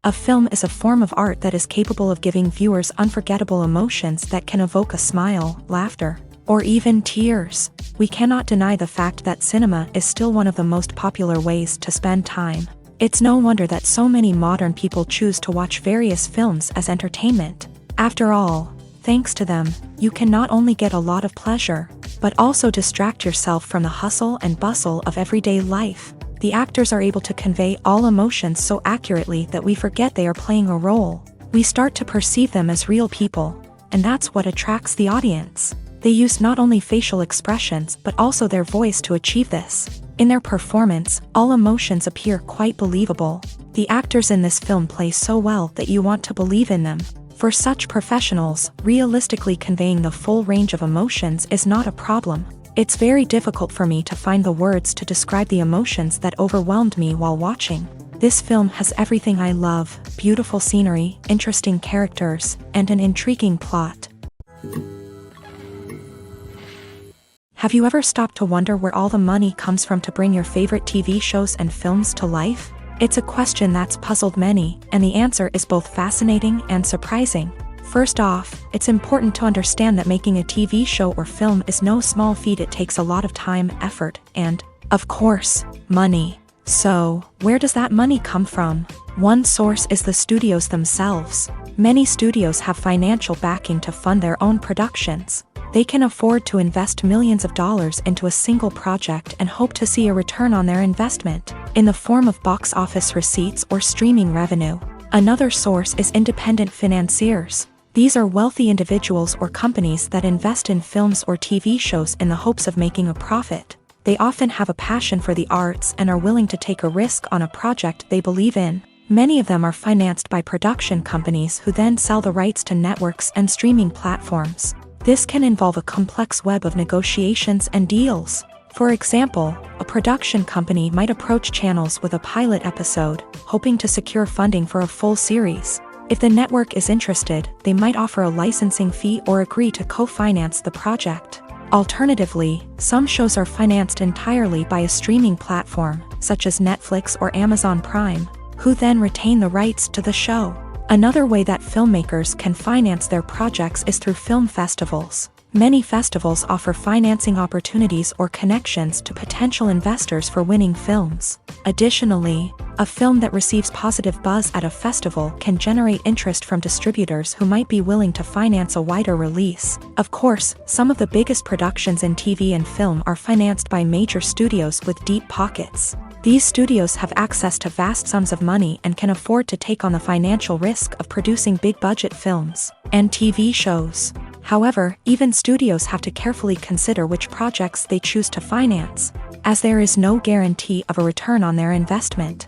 A film is a form of art that is capable of giving viewers unforgettable emotions that can evoke a smile, laughter, or even tears. We cannot deny the fact that cinema is still one of the most popular ways to spend time. It's no wonder that so many modern people choose to watch various films as entertainment. After all, thanks to them, you can not only get a lot of pleasure, but also distract yourself from the hustle and bustle of everyday life. The actors are able to convey all emotions so accurately that we forget they are playing a role. We start to perceive them as real people, and that's what attracts the audience. They use not only facial expressions but also their voice to achieve this. In their performance, all emotions appear quite believable. The actors in this film play so well that you want to believe in them. For such professionals, realistically conveying the full range of emotions is not a problem. It's very difficult for me to find the words to describe the emotions that overwhelmed me while watching. This film has everything I love: beautiful scenery, interesting characters, and an intriguing plot. Have you ever stopped to wonder where all the money comes from to bring your favorite TV shows and films to life? It's a question that's puzzled many, and the answer is both fascinating and surprising. First off, it's important to understand that making a TV show or film is no small feat. It takes a lot of time, effort, and, of course, money. So, where does that money come from? One source is the studios themselves. Many studios have financial backing to fund their own productions. They can afford to invest millions of dollars into a single project and hope to see a return on their investment, in the form of box office receipts or streaming revenue. Another source is independent financiers. These are wealthy individuals or companies that invest in films or TV shows in the hopes of making a profit. They often have a passion for the arts and are willing to take a risk on a project they believe in. Many of them are financed by production companies who then sell the rights to networks and streaming platforms. This can involve a complex web of negotiations and deals. For example, a production company might approach channels with a pilot episode, hoping to secure funding for a full series. If the network is interested, they might offer a licensing fee or agree to co-finance the project. Alternatively, some shows are financed entirely by a streaming platform, such as Netflix or Amazon Prime, who then retain the rights to the show. Another way that filmmakers can finance their projects is through film festivals. Many festivals offer financing opportunities or connections to potential investors for winning films. Additionally, a film that receives positive buzz at a festival can generate interest from distributors who might be willing to finance a wider release. Of course, some of the biggest productions in TV and film are financed by major studios with deep pockets. These studios have access to vast sums of money and can afford to take on the financial risk of producing big-budget films and TV shows. However, even studios have to carefully consider which projects they choose to finance, as there is no guarantee of a return on their investment.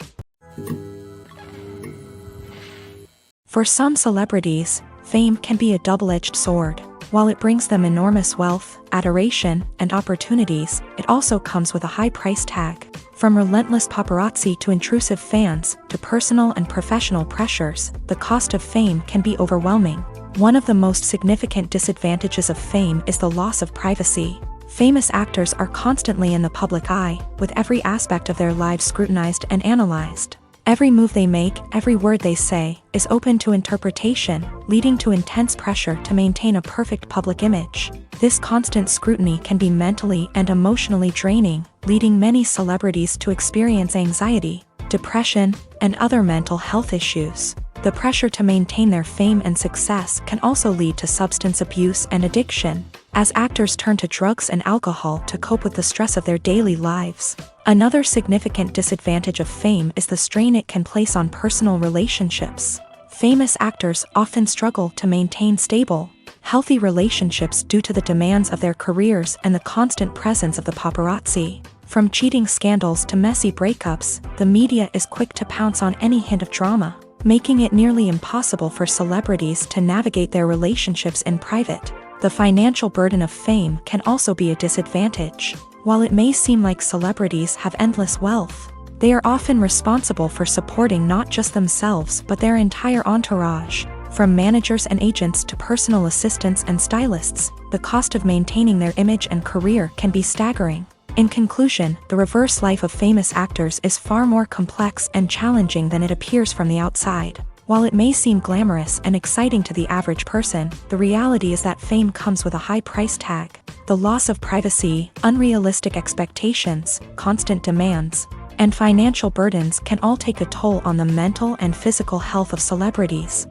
For some celebrities, fame can be a double-edged sword. While it brings them enormous wealth, adoration, and opportunities, it also comes with a high price tag. From relentless paparazzi to intrusive fans, to personal and professional pressures, the cost of fame can be overwhelming. One of the most significant disadvantages of fame is the loss of privacy. Famous actors are constantly in the public eye, with every aspect of their lives scrutinized and analyzed. Every move they make, every word they say, is open to interpretation, leading to intense pressure to maintain a perfect public image. This constant scrutiny can be mentally and emotionally draining, leading many celebrities to experience anxiety, depression, and other mental health issues. The pressure to maintain their fame and success can also lead to substance abuse and addiction, as actors turn to drugs and alcohol to cope with the stress of their daily lives. Another significant disadvantage of fame is the strain it can place on personal relationships. Famous actors often struggle to maintain stable, healthy relationships due to the demands of their careers and the constant presence of the paparazzi. From cheating scandals to messy breakups, the media is quick to pounce on any hint of drama, making it nearly impossible for celebrities to navigate their relationships in private. The financial burden of fame can also be a disadvantage. While it may seem like celebrities have endless wealth, they are often responsible for supporting not just themselves but their entire entourage. From managers and agents to personal assistants and stylists, the cost of maintaining their image and career can be staggering. In conclusion, the reverse life of famous actors is far more complex and challenging than it appears from the outside. While it may seem glamorous and exciting to the average person, the reality is that fame comes with a high price tag. The loss of privacy, unrealistic expectations, constant demands, and financial burdens can all take a toll on the mental and physical health of celebrities.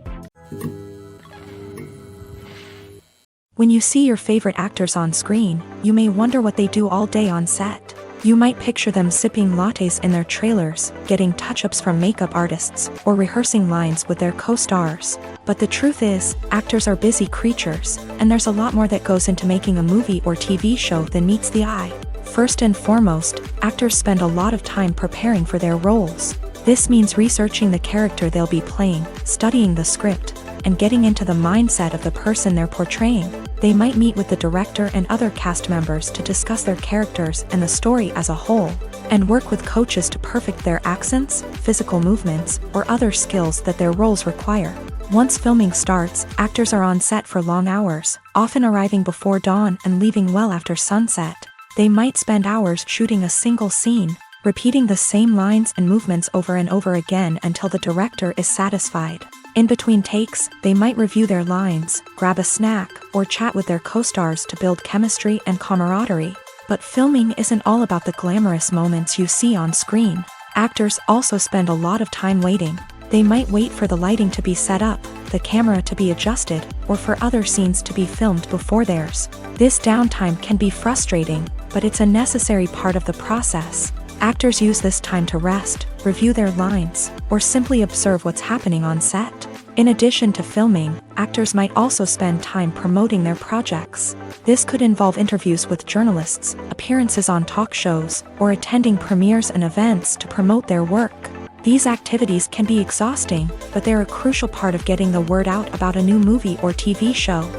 When you see your favorite actors on screen, you may wonder what they do all day on set. You might picture them sipping lattes in their trailers, getting touch-ups from makeup artists, or rehearsing lines with their co-stars. But the truth is, actors are busy creatures, and there's a lot more that goes into making a movie or TV show than meets the eye. First and foremost, actors spend a lot of time preparing for their roles. This means researching the character they'll be playing, studying the script, and getting into the mindset of the person they're portraying. They might meet with the director and other cast members to discuss their characters and the story as a whole, and work with coaches to perfect their accents, physical movements, or other skills that their roles require. Once filming starts, actors are on set for long hours, often arriving before dawn and leaving well after sunset. They might spend hours shooting a single scene, repeating the same lines and movements over and over again until the director is satisfied. In between takes, they might review their lines, grab a snack, or chat with their co-stars to build chemistry and camaraderie. But filming isn't all about the glamorous moments you see on screen. Actors also spend a lot of time waiting. They might wait for the lighting to be set up, the camera to be adjusted, or for other scenes to be filmed before theirs. This downtime can be frustrating, but it's a necessary part of the process. Actors use this time to rest, review their lines, or simply observe what's happening on set. In addition to filming, actors might also spend time promoting their projects. This could involve interviews with journalists, appearances on talk shows, or attending premieres and events to promote their work. These activities can be exhausting, but they're a crucial part of getting the word out about a new movie or TV show.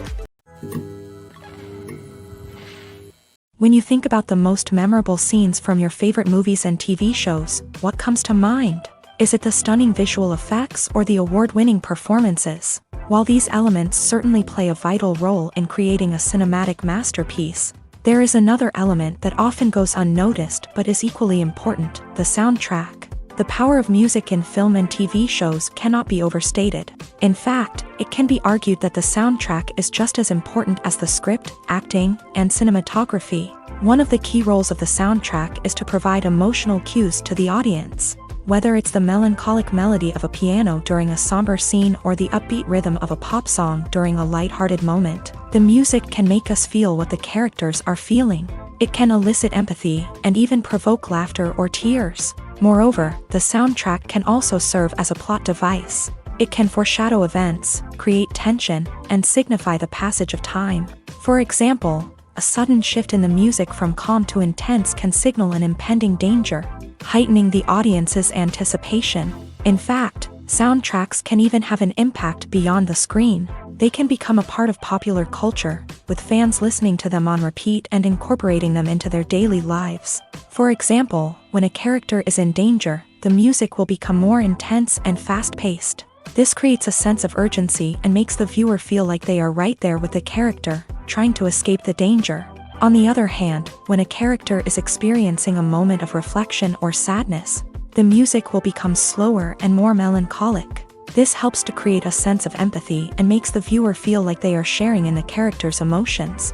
When you think about the most memorable scenes from your favorite movies and TV shows, what comes to mind? Is it the stunning visual effects or the award-winning performances? While these elements certainly play a vital role in creating a cinematic masterpiece, there is another element that often goes unnoticed but is equally important: the soundtrack. The power of music in film and TV shows cannot be overstated. In fact, it can be argued that the soundtrack is just as important as the script, acting, and cinematography. One of the key roles of the soundtrack is to provide emotional cues to the audience. Whether it's the melancholic melody of a piano during a somber scene or the upbeat rhythm of a pop song during a lighthearted moment, the music can make us feel what the characters are feeling. It can elicit empathy and even provoke laughter or tears. Moreover, the soundtrack can also serve as a plot device. It can foreshadow events, create tension, and signify the passage of time. For example, a sudden shift in the music from calm to intense can signal an impending danger, heightening the audience's anticipation. In fact, soundtracks can even have an impact beyond the screen. They can become a part of popular culture, with fans listening to them on repeat and incorporating them into their daily lives. For example, when a character is in danger, the music will become more intense and fast-paced. This creates a sense of urgency and makes the viewer feel like they are right there with the character, trying to escape the danger. On the other hand, when a character is experiencing a moment of reflection or sadness, the music will become slower and more melancholic. This helps to create a sense of empathy and makes the viewer feel like they are sharing in the character's emotions.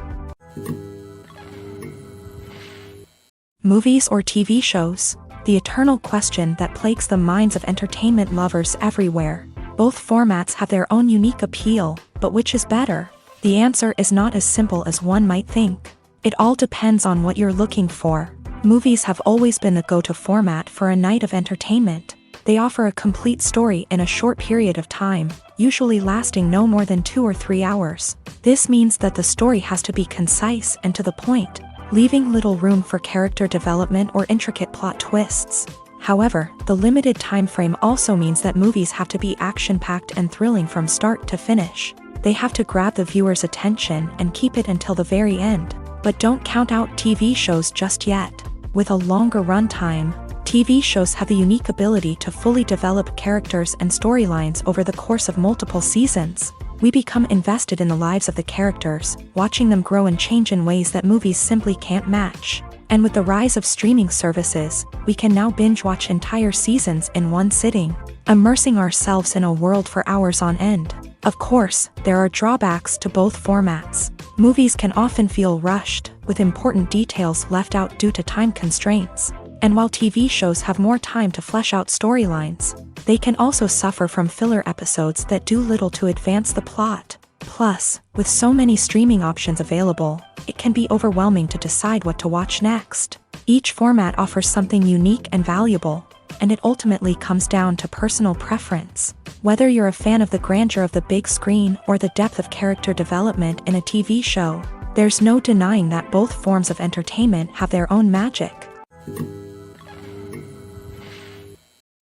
Movies or TV shows? The eternal question that plagues the minds of entertainment lovers everywhere. Both formats have their own unique appeal, but which is better? The answer is not as simple as one might think. It all depends on what you're looking for. Movies have always been the go-to format for a night of entertainment. They offer a complete story in a short period of time, usually lasting no more than 2 or 3 hours. This means that the story has to be concise and to the point, leaving little room for character development or intricate plot twists. However, the limited time frame also means that movies have to be action-packed and thrilling from start to finish. They have to grab the viewer's attention and keep it until the very end. But don't count out TV shows just yet. With a longer runtime, TV shows have the unique ability to fully develop characters and storylines over the course of multiple seasons. We become invested in the lives of the characters, watching them grow and change in ways that movies simply can't match. And with the rise of streaming services, we can now binge-watch entire seasons in one sitting, immersing ourselves in a world for hours on end. Of course, there are drawbacks to both formats. Movies can often feel rushed, with important details left out due to time constraints. And while TV shows have more time to flesh out storylines, they can also suffer from filler episodes that do little to advance the plot. Plus, with so many streaming options available, it can be overwhelming to decide what to watch next. Each format offers something unique and valuable, and it ultimately comes down to personal preference. Whether you're a fan of the grandeur of the big screen or the depth of character development in a TV show, there's no denying that both forms of entertainment have their own magic.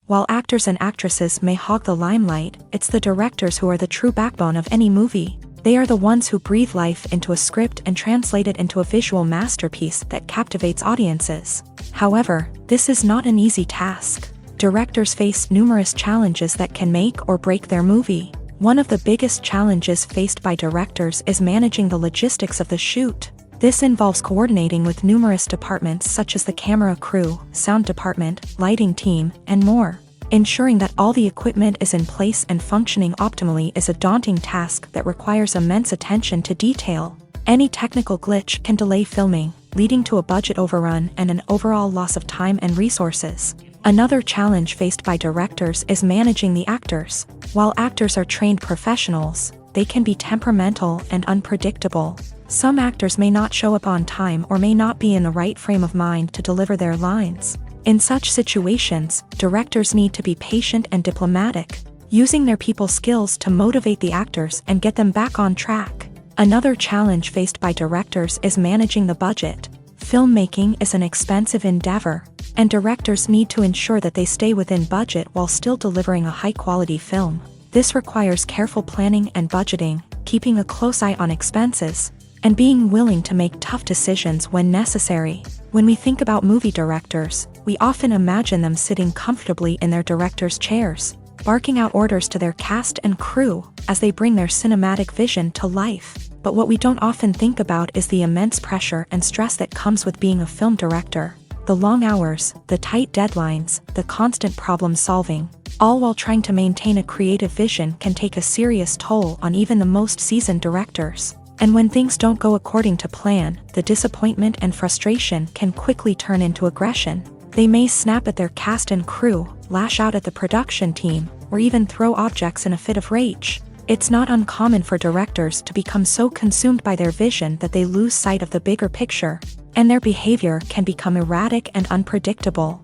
While actors and actresses may hog the limelight, it's the directors who are the true backbone of any movie. They are the ones who breathe life into a script and translate it into a visual masterpiece that captivates audiences. However, this is not an easy task. Directors face numerous challenges that can make or break their movie. One of the biggest challenges faced by directors is managing the logistics of the shoot. This involves coordinating with numerous departments such as the camera crew, sound department, lighting team, and more. Ensuring that all the equipment is in place and functioning optimally is a daunting task that requires immense attention to detail. Any technical glitch can delay filming, leading to a budget overrun and an overall loss of time and resources. Another challenge faced by directors is managing the actors. While actors are trained professionals, they can be temperamental and unpredictable. Some actors may not show up on time or may not be in the right frame of mind to deliver their lines. In such situations, directors need to be patient and diplomatic, using their people skills to motivate the actors and get them back on track. Another challenge faced by directors is managing the budget. Filmmaking is an expensive endeavor, and directors need to ensure that they stay within budget while still delivering a high-quality film. This requires careful planning and budgeting, keeping a close eye on expenses, and being willing to make tough decisions when necessary. When we think about movie directors, we often imagine them sitting comfortably in their director's chairs, barking out orders to their cast and crew as they bring their cinematic vision to life. But what we don't often think about is the immense pressure and stress that comes with being a film director. The long hours, the tight deadlines, the constant problem solving, all while trying to maintain a creative vision can take a serious toll on even the most seasoned directors. And when things don't go according to plan, the disappointment and frustration can quickly turn into aggression. They may snap at their cast and crew, lash out at the production team, or even throw objects in a fit of rage. It's not uncommon for directors to become so consumed by their vision that they lose sight of the bigger picture, and their behavior can become erratic and unpredictable.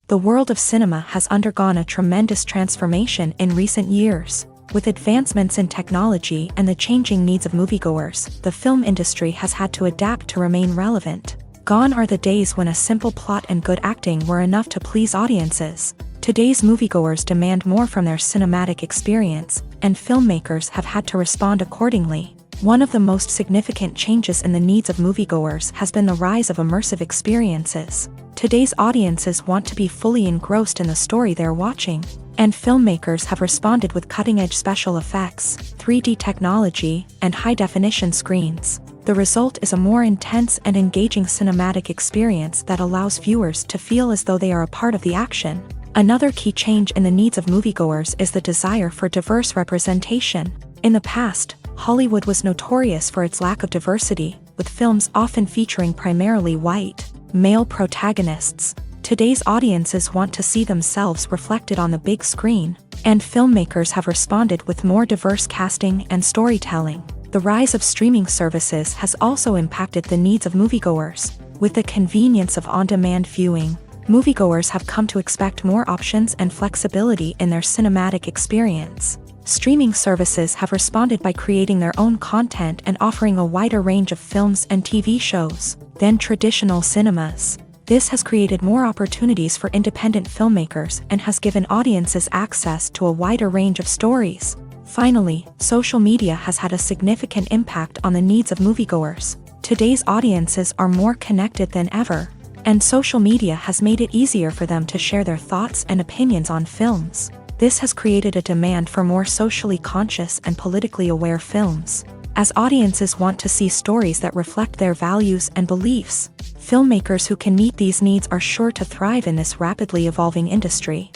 The world of cinema has undergone a tremendous transformation in recent years. With advancements in technology and the changing needs of moviegoers, the film industry has had to adapt to remain relevant. Gone are the days when a simple plot and good acting were enough to please audiences. Today's moviegoers demand more from their cinematic experience, and filmmakers have had to respond accordingly. One of the most significant changes in the needs of moviegoers has been the rise of immersive experiences. Today's audiences want to be fully engrossed in the story they're watching, and filmmakers have responded with cutting-edge special effects, 3D technology, and high-definition screens. The result is a more intense and engaging cinematic experience that allows viewers to feel as though they are a part of the action. Another key change in the needs of moviegoers is the desire for diverse representation. In the past, Hollywood was notorious for its lack of diversity, with films often featuring primarily white, male protagonists. Today's audiences want to see themselves reflected on the big screen, and filmmakers have responded with more diverse casting and storytelling. The rise of streaming services has also impacted the needs of moviegoers. With the convenience of on-demand viewing, moviegoers have come to expect more options and flexibility in their cinematic experience. Streaming services have responded by creating their own content and offering a wider range of films and TV shows than traditional cinemas. This has created more opportunities for independent filmmakers and has given audiences access to a wider range of stories. Finally, social media has had a significant impact on the needs of moviegoers. Today's audiences are more connected than ever, and social media has made it easier for them to share their thoughts and opinions on films. This has created a demand for more socially conscious and politically aware films. as audiences want to see stories that reflect their values and beliefs. Filmmakers who can meet these needs are sure to thrive in this rapidly evolving industry.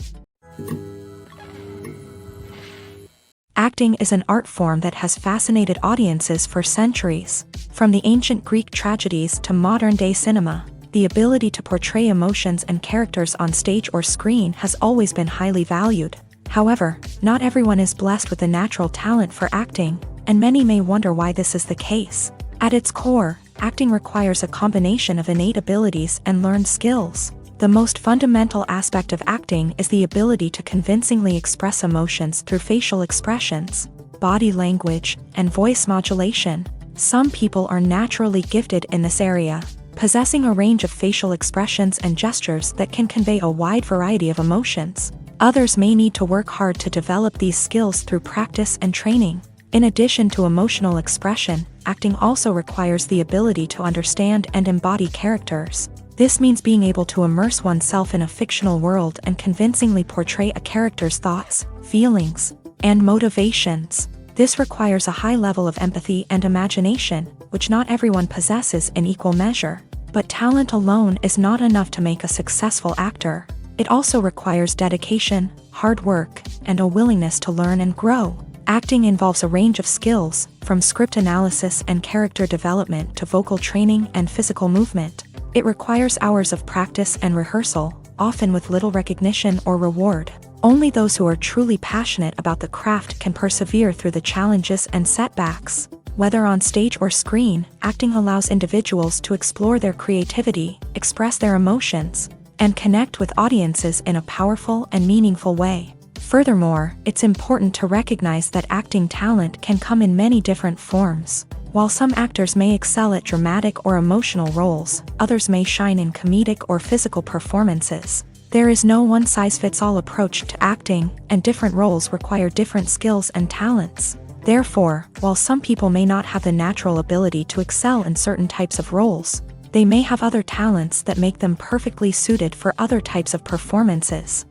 Acting is an art form that has fascinated audiences for centuries. From the ancient Greek tragedies to modern-day cinema, the ability to portray emotions and characters on stage or screen has always been highly valued. However, not everyone is blessed with a natural talent for acting, and many may wonder why this is the case. At its core, acting requires a combination of innate abilities and learned skills. The most fundamental aspect of acting is the ability to convincingly express emotions through facial expressions, body language, and voice modulation. Some people are naturally gifted in this area, possessing a range of facial expressions and gestures that can convey a wide variety of emotions. Others may need to work hard to develop these skills through practice and training. In addition to emotional expression, acting also requires the ability to understand and embody characters. This means being able to immerse oneself in a fictional world and convincingly portray a character's thoughts, feelings, and motivations. This requires a high level of empathy and imagination, which not everyone possesses in equal measure. But talent alone is not enough to make a successful actor. It also requires dedication, hard work, and a willingness to learn and grow. Acting involves a range of skills, from script analysis and character development to vocal training and physical movement. It requires hours of practice and rehearsal, often with little recognition or reward. Only those who are truly passionate about the craft can persevere through the challenges and setbacks. Whether on stage or screen, acting allows individuals to explore their creativity, express their emotions, and connect with audiences in a powerful and meaningful way. Furthermore, it's important to recognize that acting talent can come in many different forms. While some actors may excel at dramatic or emotional roles, others may shine in comedic or physical performances. There is no one-size-fits-all approach to acting, and different roles require different skills and talents. Therefore, while some people may not have the natural ability to excel in certain types of roles, they may have other talents that make them perfectly suited for other types of performances.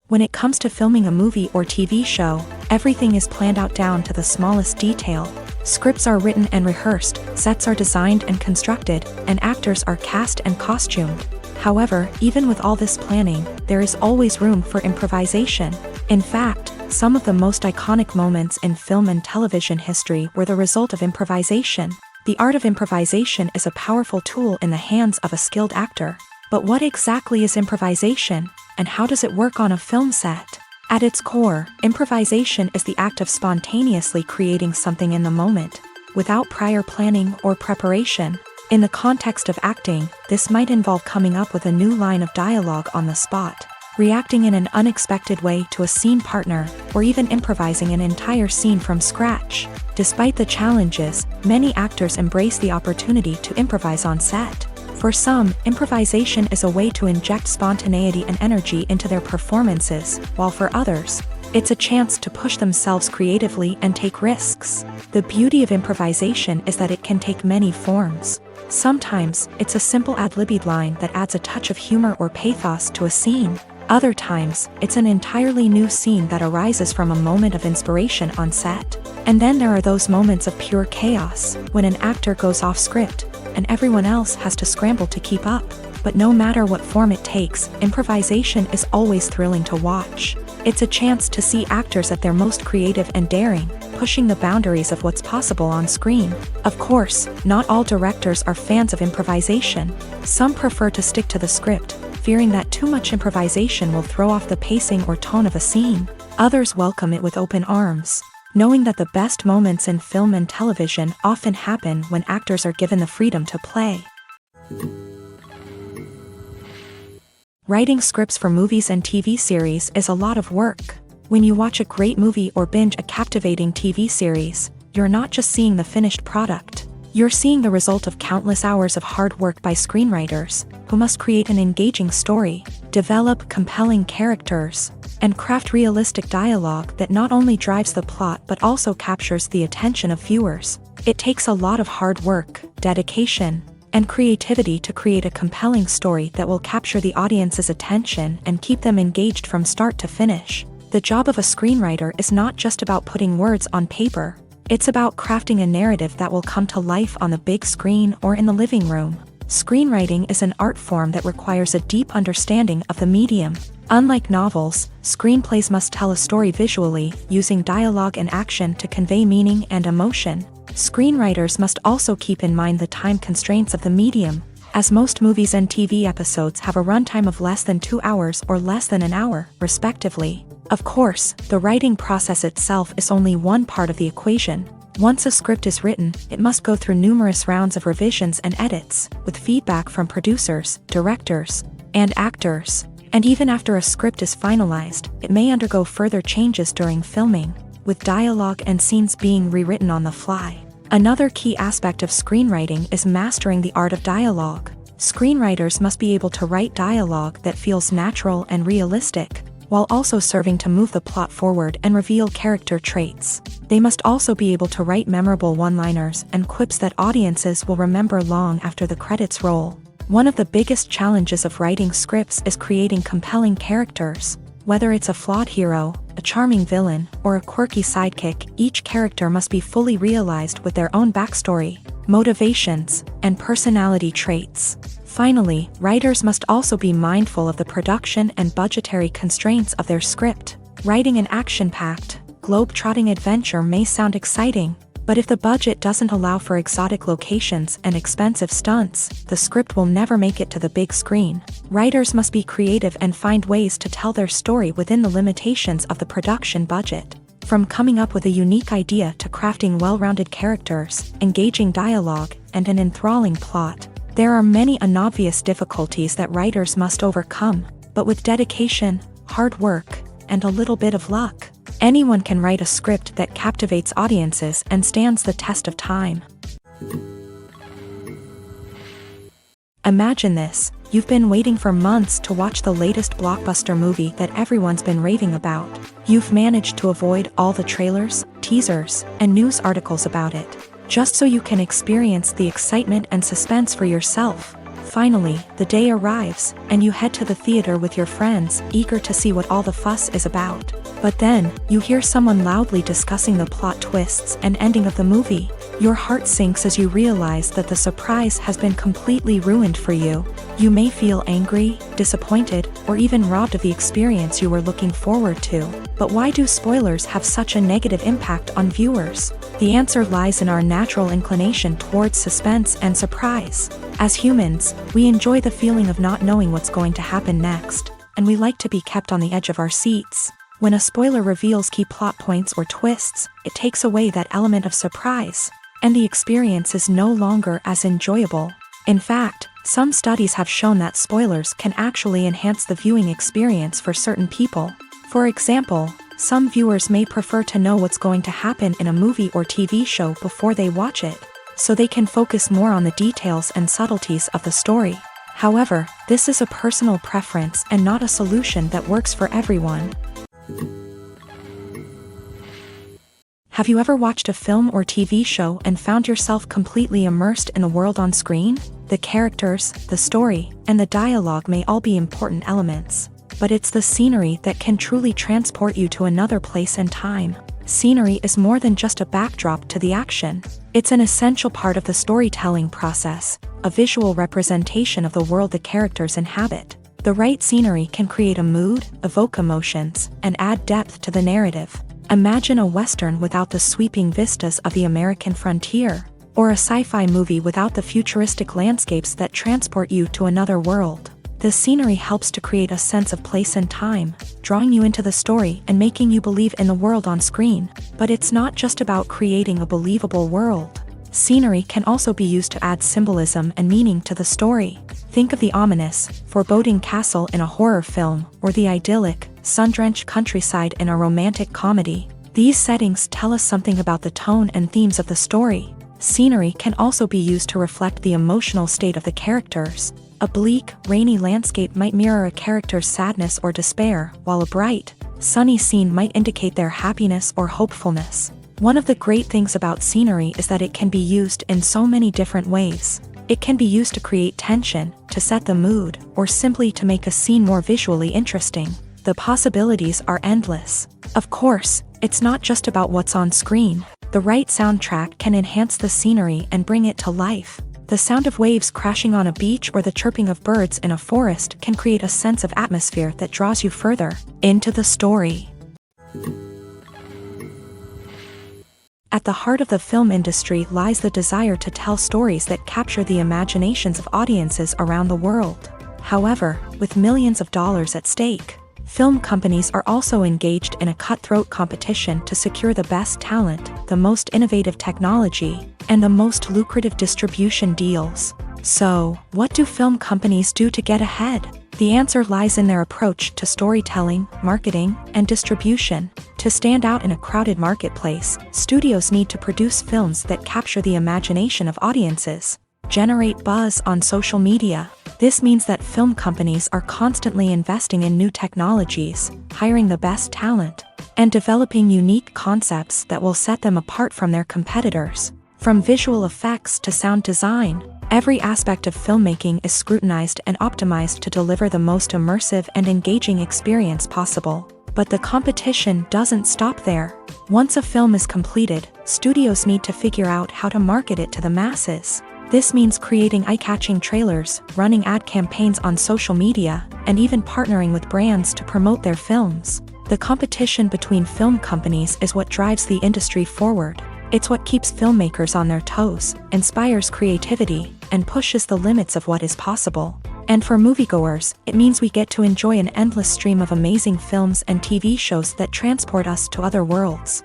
When it comes to filming a movie or TV show, everything is planned out down to the smallest detail. Scripts are written and rehearsed, sets are designed and constructed, and actors are cast and costumed. However, even with all this planning, there is always room for improvisation. In fact, some of the most iconic moments in film and television history were the result of improvisation. The art of improvisation is a powerful tool in the hands of a skilled actor. But what exactly is improvisation, and how does it work on a film set? At its core, improvisation is the act of spontaneously creating something in the moment, without prior planning or preparation. In the context of acting, this might involve coming up with a new line of dialogue on the spot, reacting in an unexpected way to a scene partner, or even improvising an entire scene from scratch. Despite the challenges, many actors embrace the opportunity to improvise on set. For some, improvisation is a way to inject spontaneity and energy into their performances, while for others, it's a chance to push themselves creatively and take risks. The beauty of improvisation is that it can take many forms. Sometimes, it's a simple ad-libbed line that adds a touch of humor or pathos to a scene. Other times, it's an entirely new scene that arises from a moment of inspiration on set. And then there are those moments of pure chaos, when an actor goes off script, and everyone else has to scramble to keep up. But no matter what form it takes, improvisation is always thrilling to watch. It's a chance to see actors at their most creative and daring, pushing the boundaries of what's possible on screen. Of course, not all directors are fans of improvisation. Some prefer to stick to the script, fearing that too much improvisation will throw off the pacing or tone of a scene. Others welcome it with open arms, knowing that the best moments in film and television often happen when actors are given the freedom to play. Writing scripts for movies and TV series is a lot of work. When you watch a great movie or binge a captivating TV series, you're not just seeing the finished product. You're seeing the result of countless hours of hard work by screenwriters, who must create an engaging story, develop compelling characters, and craft realistic dialogue that not only drives the plot but also captures the attention of viewers. It takes a lot of hard work, dedication, and creativity to create a compelling story that will capture the audience's attention and keep them engaged from start to finish. The job of a screenwriter is not just about putting words on paper. It's about crafting a narrative that will come to life on the big screen or in the living room. Screenwriting is an art form that requires a deep understanding of the medium. Unlike novels, screenplays must tell a story visually, using dialogue and action to convey meaning and emotion. Screenwriters must also keep in mind the time constraints of the medium, as most movies and TV episodes have a runtime of less than 2 hours or less than an hour, respectively. Of course, the writing process itself is only one part of the equation. Once a script is written, it must go through numerous rounds of revisions and edits, with feedback from producers, directors, and actors. And even after a script is finalized, it may undergo further changes during filming, with dialogue and scenes being rewritten on the fly. Another key aspect of screenwriting is mastering the art of dialogue. Screenwriters must be able to write dialogue that feels natural and realistic, while also serving to move the plot forward and reveal character traits. They must also be able to write memorable one-liners and quips that audiences will remember long after the credits roll. One of the biggest challenges of writing scripts is creating compelling characters. Whether it's a flawed hero, a charming villain, or a quirky sidekick, each character must be fully realized with their own backstory, motivations, and personality traits. Finally, writers must also be mindful of the production and budgetary constraints of their script. Writing an action-packed, globe-trotting adventure may sound exciting, but if the budget doesn't allow for exotic locations and expensive stunts, the script will never make it to the big screen. Writers must be creative and find ways to tell their story within the limitations of the production budget. From coming up with a unique idea to crafting well-rounded characters, engaging dialogue, and an enthralling plot, there are many unobvious difficulties that writers must overcome, but with dedication, hard work, and a little bit of luck, anyone can write a script that captivates audiences and stands the test of time. Imagine this: you've been waiting for months to watch the latest blockbuster movie that everyone's been raving about. You've managed to avoid all the trailers, teasers, and news articles about it, just so you can experience the excitement and suspense for yourself. Finally, the day arrives, and you head to the theater with your friends, eager to see what all the fuss is about. But then, you hear someone loudly discussing the plot twists and ending of the movie. Your heart sinks as you realize that the surprise has been completely ruined for you. You may feel angry, disappointed, or even robbed of the experience you were looking forward to. But why do spoilers have such a negative impact on viewers? The answer lies in our natural inclination towards suspense and surprise. As humans, we enjoy the feeling of not knowing what's going to happen next, and we like to be kept on the edge of our seats. When a spoiler reveals key plot points or twists, it takes away that element of surprise, and the experience is no longer as enjoyable. In fact, some studies have shown that spoilers can actually enhance the viewing experience for certain people. For example, some viewers may prefer to know what's going to happen in a movie or TV show before they watch it, so they can focus more on the details and subtleties of the story. However, this is a personal preference and not a solution that works for everyone. Have you ever watched a film or TV show and found yourself completely immersed in the world on screen? The characters, the story, and the dialogue may all be important elements, but it's the scenery that can truly transport you to another place and time. Scenery is more than just a backdrop to the action. It's an essential part of the storytelling process, a visual representation of the world the characters inhabit. The right scenery can create a mood, evoke emotions, and add depth to the narrative. Imagine a Western without the sweeping vistas of the American frontier, or a sci-fi movie without the futuristic landscapes that transport you to another world. The scenery helps to create a sense of place and time, drawing you into the story and making you believe in the world on screen. But it's not just about creating a believable world. Scenery can also be used to add symbolism and meaning to the story. Think of the ominous, foreboding castle in a horror film, or the idyllic, sun-drenched countryside in a romantic comedy. These settings tell us something about the tone and themes of the story. Scenery can also be used to reflect the emotional state of the characters. A bleak, rainy landscape might mirror a character's sadness or despair, while a bright, sunny scene might indicate their happiness or hopefulness. One of the great things about scenery is that it can be used in so many different ways. It can be used to create tension, to set the mood, or simply to make a scene more visually interesting. The possibilities are endless. Of course, it's not just about what's on screen. The right soundtrack can enhance the scenery and bring it to life. The sound of waves crashing on a beach or the chirping of birds in a forest can create a sense of atmosphere that draws you further into the story. At the heart of the film industry lies the desire to tell stories that capture the imaginations of audiences around the world. However, with millions of dollars at stake, film companies are also engaged in a cutthroat competition to secure the best talent, the most innovative technology, and the most lucrative distribution deals. So, what do film companies do to get ahead? The answer lies in their approach to storytelling, marketing, and distribution. To stand out in a crowded marketplace, studios need to produce films that capture the imagination of audiences, generate buzz on social media. This means that film companies are constantly investing in new technologies, hiring the best talent, and developing unique concepts that will set them apart from their competitors. From visual effects to sound design, every aspect of filmmaking is scrutinized and optimized to deliver the most immersive and engaging experience possible. But the competition doesn't stop there. Once a film is completed, studios need to figure out how to market it to the masses. This means creating eye-catching trailers, running ad campaigns on social media, and even partnering with brands to promote their films. The competition between film companies is what drives the industry forward. It's what keeps filmmakers on their toes, inspires creativity, and pushes the limits of what is possible. And for moviegoers, it means we get to enjoy an endless stream of amazing films and TV shows that transport us to other worlds.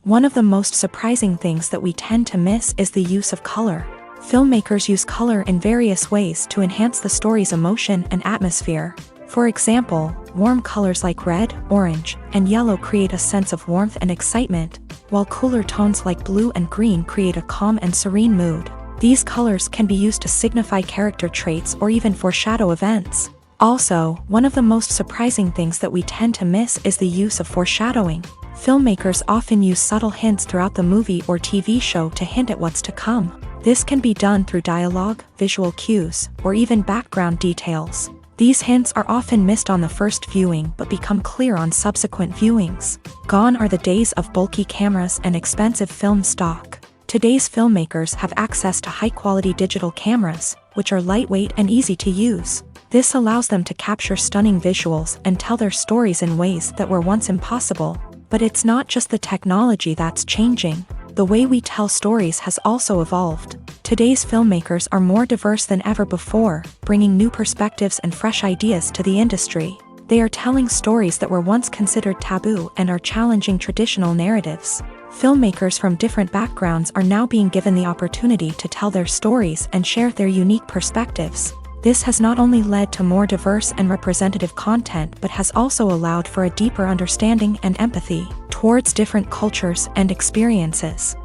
One of the most surprising things that we tend to miss is the use of color. Filmmakers use color in various ways to enhance the story's emotion and atmosphere. For example, warm colors like red, orange, and yellow create a sense of warmth and excitement, while cooler tones like blue and green create a calm and serene mood. These colors can be used to signify character traits or even foreshadow events. Also, one of the most surprising things that we tend to miss is the use of foreshadowing. Filmmakers often use subtle hints throughout the movie or TV show to hint at what's to come. This can be done through dialogue, visual cues, or even background details. These hints are often missed on the first viewing but become clear on subsequent viewings. Gone are the days of bulky cameras and expensive film stock. Today's filmmakers have access to high-quality digital cameras, which are lightweight and easy to use. This allows them to capture stunning visuals and tell their stories in ways that were once impossible. But it's not just the technology that's changing. The way we tell stories has also evolved. Today's filmmakers are more diverse than ever before, bringing new perspectives and fresh ideas to the industry. They are telling stories that were once considered taboo and are challenging traditional narratives. Filmmakers from different backgrounds are now being given the opportunity to tell their stories and share their unique perspectives. This has not only led to more diverse and representative content but has also allowed for a deeper understanding and empathy towards different cultures and experiences.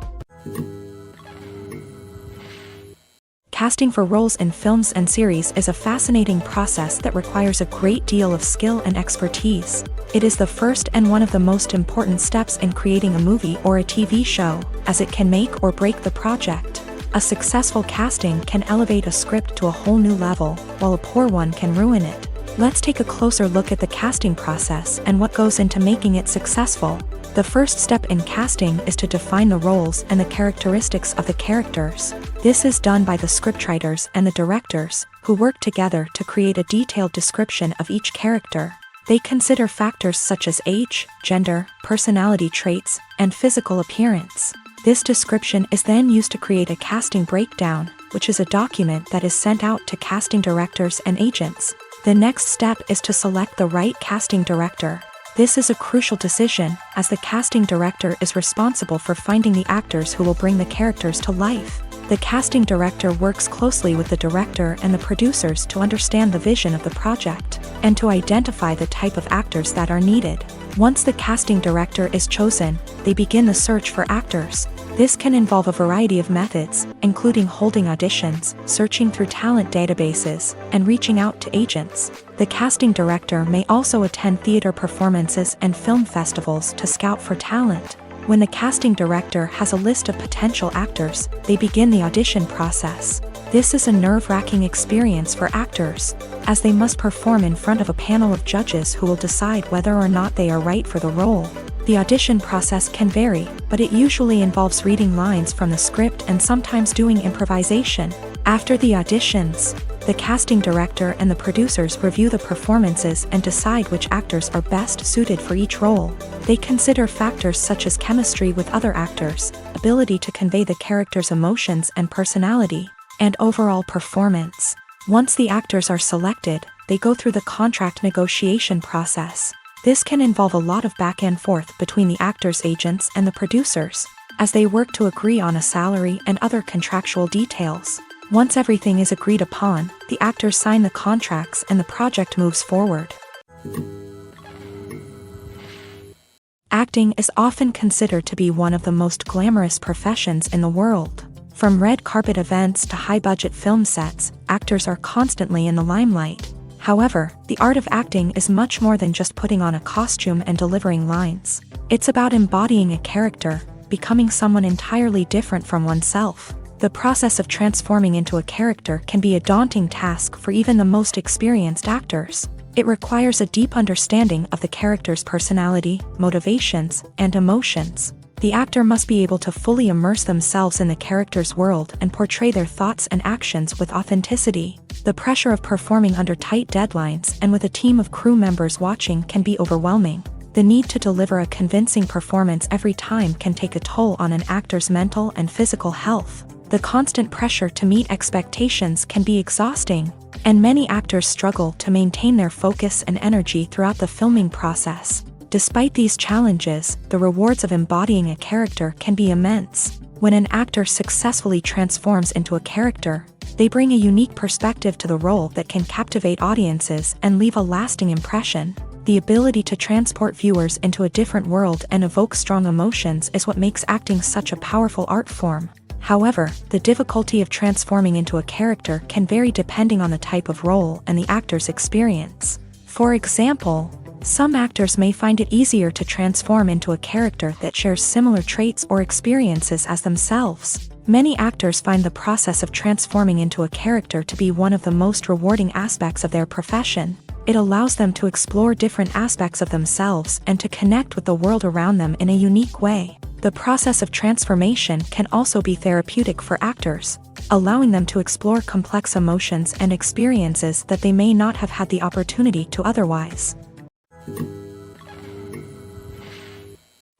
Casting for roles in films and series is a fascinating process that requires a great deal of skill and expertise. It is the first and one of the most important steps in creating a movie or a TV show, as it can make or break the project. A successful casting can elevate a script to a whole new level, while a poor one can ruin it. Let's take a closer look at the casting process and what goes into making it successful. The first step in casting is to define the roles and the characteristics of the characters. This is done by the scriptwriters and the directors, who work together to create a detailed description of each character. They consider factors such as age, gender, personality traits, and physical appearance. This description is then used to create a casting breakdown, which is a document that is sent out to casting directors and agents. The next step is to select the right casting director. This is a crucial decision, as the casting director is responsible for finding the actors who will bring the characters to life. The casting director works closely with the director and the producers to understand the vision of the project, and to identify the type of actors that are needed. Once the casting director is chosen, they begin the search for actors. This can involve a variety of methods, including holding auditions, searching through talent databases, and reaching out to agents. The casting director may also attend theater performances and film festivals to scout for talent. When the casting director has a list of potential actors, they begin the audition process. This is a nerve-wracking experience for actors, as they must perform in front of a panel of judges who will decide whether or not they are right for the role. The audition process can vary, but it usually involves reading lines from the script and sometimes doing improvisation. After the auditions, the casting director and the producers review the performances and decide which actors are best suited for each role. They consider factors such as chemistry with other actors, ability to convey the character's emotions and personality, and overall performance. Once the actors are selected, they go through the contract negotiation process. This can involve a lot of back and forth between the actors' agents and the producers, as they work to agree on a salary and other contractual details. Once everything is agreed upon, the actors sign the contracts and the project moves forward. Acting is often considered to be one of the most glamorous professions in the world. From red carpet events to high-budget film sets, actors are constantly in the limelight. However, the art of acting is much more than just putting on a costume and delivering lines. It's about embodying a character, becoming someone entirely different from oneself. The process of transforming into a character can be a daunting task for even the most experienced actors. It requires a deep understanding of the character's personality, motivations, and emotions. The actor must be able to fully immerse themselves in the character's world and portray their thoughts and actions with authenticity. The pressure of performing under tight deadlines and with a team of crew members watching can be overwhelming. The need to deliver a convincing performance every time can take a toll on an actor's mental and physical health. The constant pressure to meet expectations can be exhausting, and many actors struggle to maintain their focus and energy throughout the filming process. Despite these challenges, the rewards of embodying a character can be immense. When an actor successfully transforms into a character, they bring a unique perspective to the role that can captivate audiences and leave a lasting impression. The ability to transport viewers into a different world and evoke strong emotions is what makes acting such a powerful art form. However, the difficulty of transforming into a character can vary depending on the type of role and the actor's experience. For example, some actors may find it easier to transform into a character that shares similar traits or experiences as themselves. Many actors find the process of transforming into a character to be one of the most rewarding aspects of their profession. It allows them to explore different aspects of themselves and to connect with the world around them in a unique way. The process of transformation can also be therapeutic for actors, allowing them to explore complex emotions and experiences that they may not have had the opportunity to otherwise.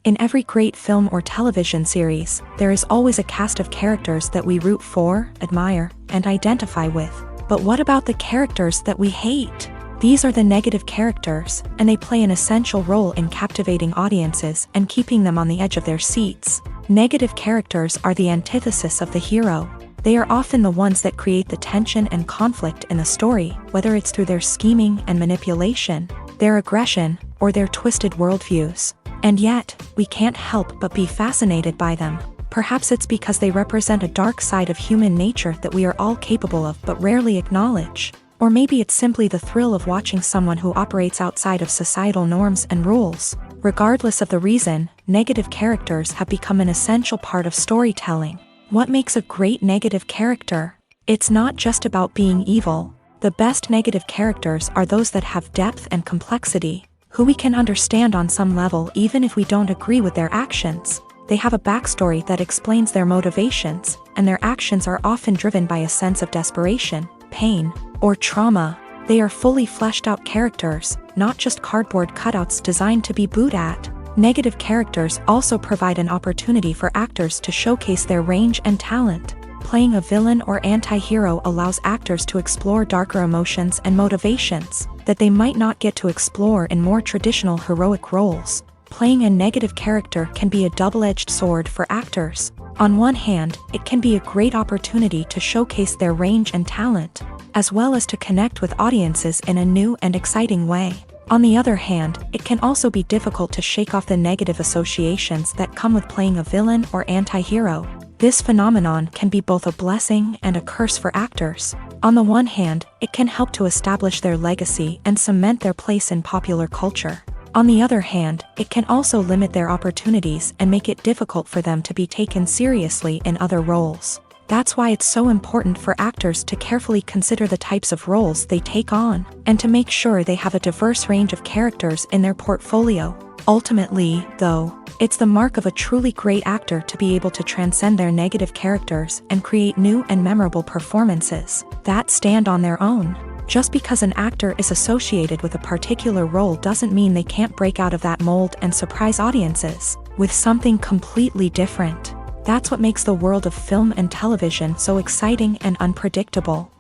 In every great film or television series, there is always a cast of characters that we root for, admire, and identify with. But what about the characters that we hate? These are the negative characters, and they play an essential role in captivating audiences and keeping them on the edge of their seats. Negative characters are the antithesis of the hero. They are often the ones that create the tension and conflict in the story, whether it's through their scheming and manipulation, their aggression, or their twisted worldviews. And yet, we can't help but be fascinated by them. Perhaps it's because they represent a dark side of human nature that we are all capable of but rarely acknowledge. Or maybe it's simply the thrill of watching someone who operates outside of societal norms and rules. Regardless of the reason, negative characters have become an essential part of storytelling. What makes a great negative character? It's not just about being evil. The best negative characters are those that have depth and complexity, who we can understand on some level even if we don't agree with their actions. They have a backstory that explains their motivations, and their actions are often driven by a sense of desperation, pain, or trauma. They are fully fleshed out characters, not just cardboard cutouts designed to be booed at. Negative characters also provide an opportunity for actors to showcase their range and talent. Playing a villain or anti-hero allows actors to explore darker emotions and motivations that they might not get to explore in more traditional heroic roles. Playing a negative character can be a double-edged sword for actors. On one hand, it can be a great opportunity to showcase their range and talent, as well as to connect with audiences in a new and exciting way. On the other hand, it can also be difficult to shake off the negative associations that come with playing a villain or anti-hero. This phenomenon can be both a blessing and a curse for actors. On the one hand, it can help to establish their legacy and cement their place in popular culture. On the other hand, it can also limit their opportunities and make it difficult for them to be taken seriously in other roles. That's why it's so important for actors to carefully consider the types of roles they take on, and to make sure they have a diverse range of characters in their portfolio. Ultimately, though, it's the mark of a truly great actor to be able to transcend their negative characters and create new and memorable performances that stand on their own. Just because an actor is associated with a particular role doesn't mean they can't break out of that mold and surprise audiences with something completely different. That's what makes the world of film and television so exciting and unpredictable.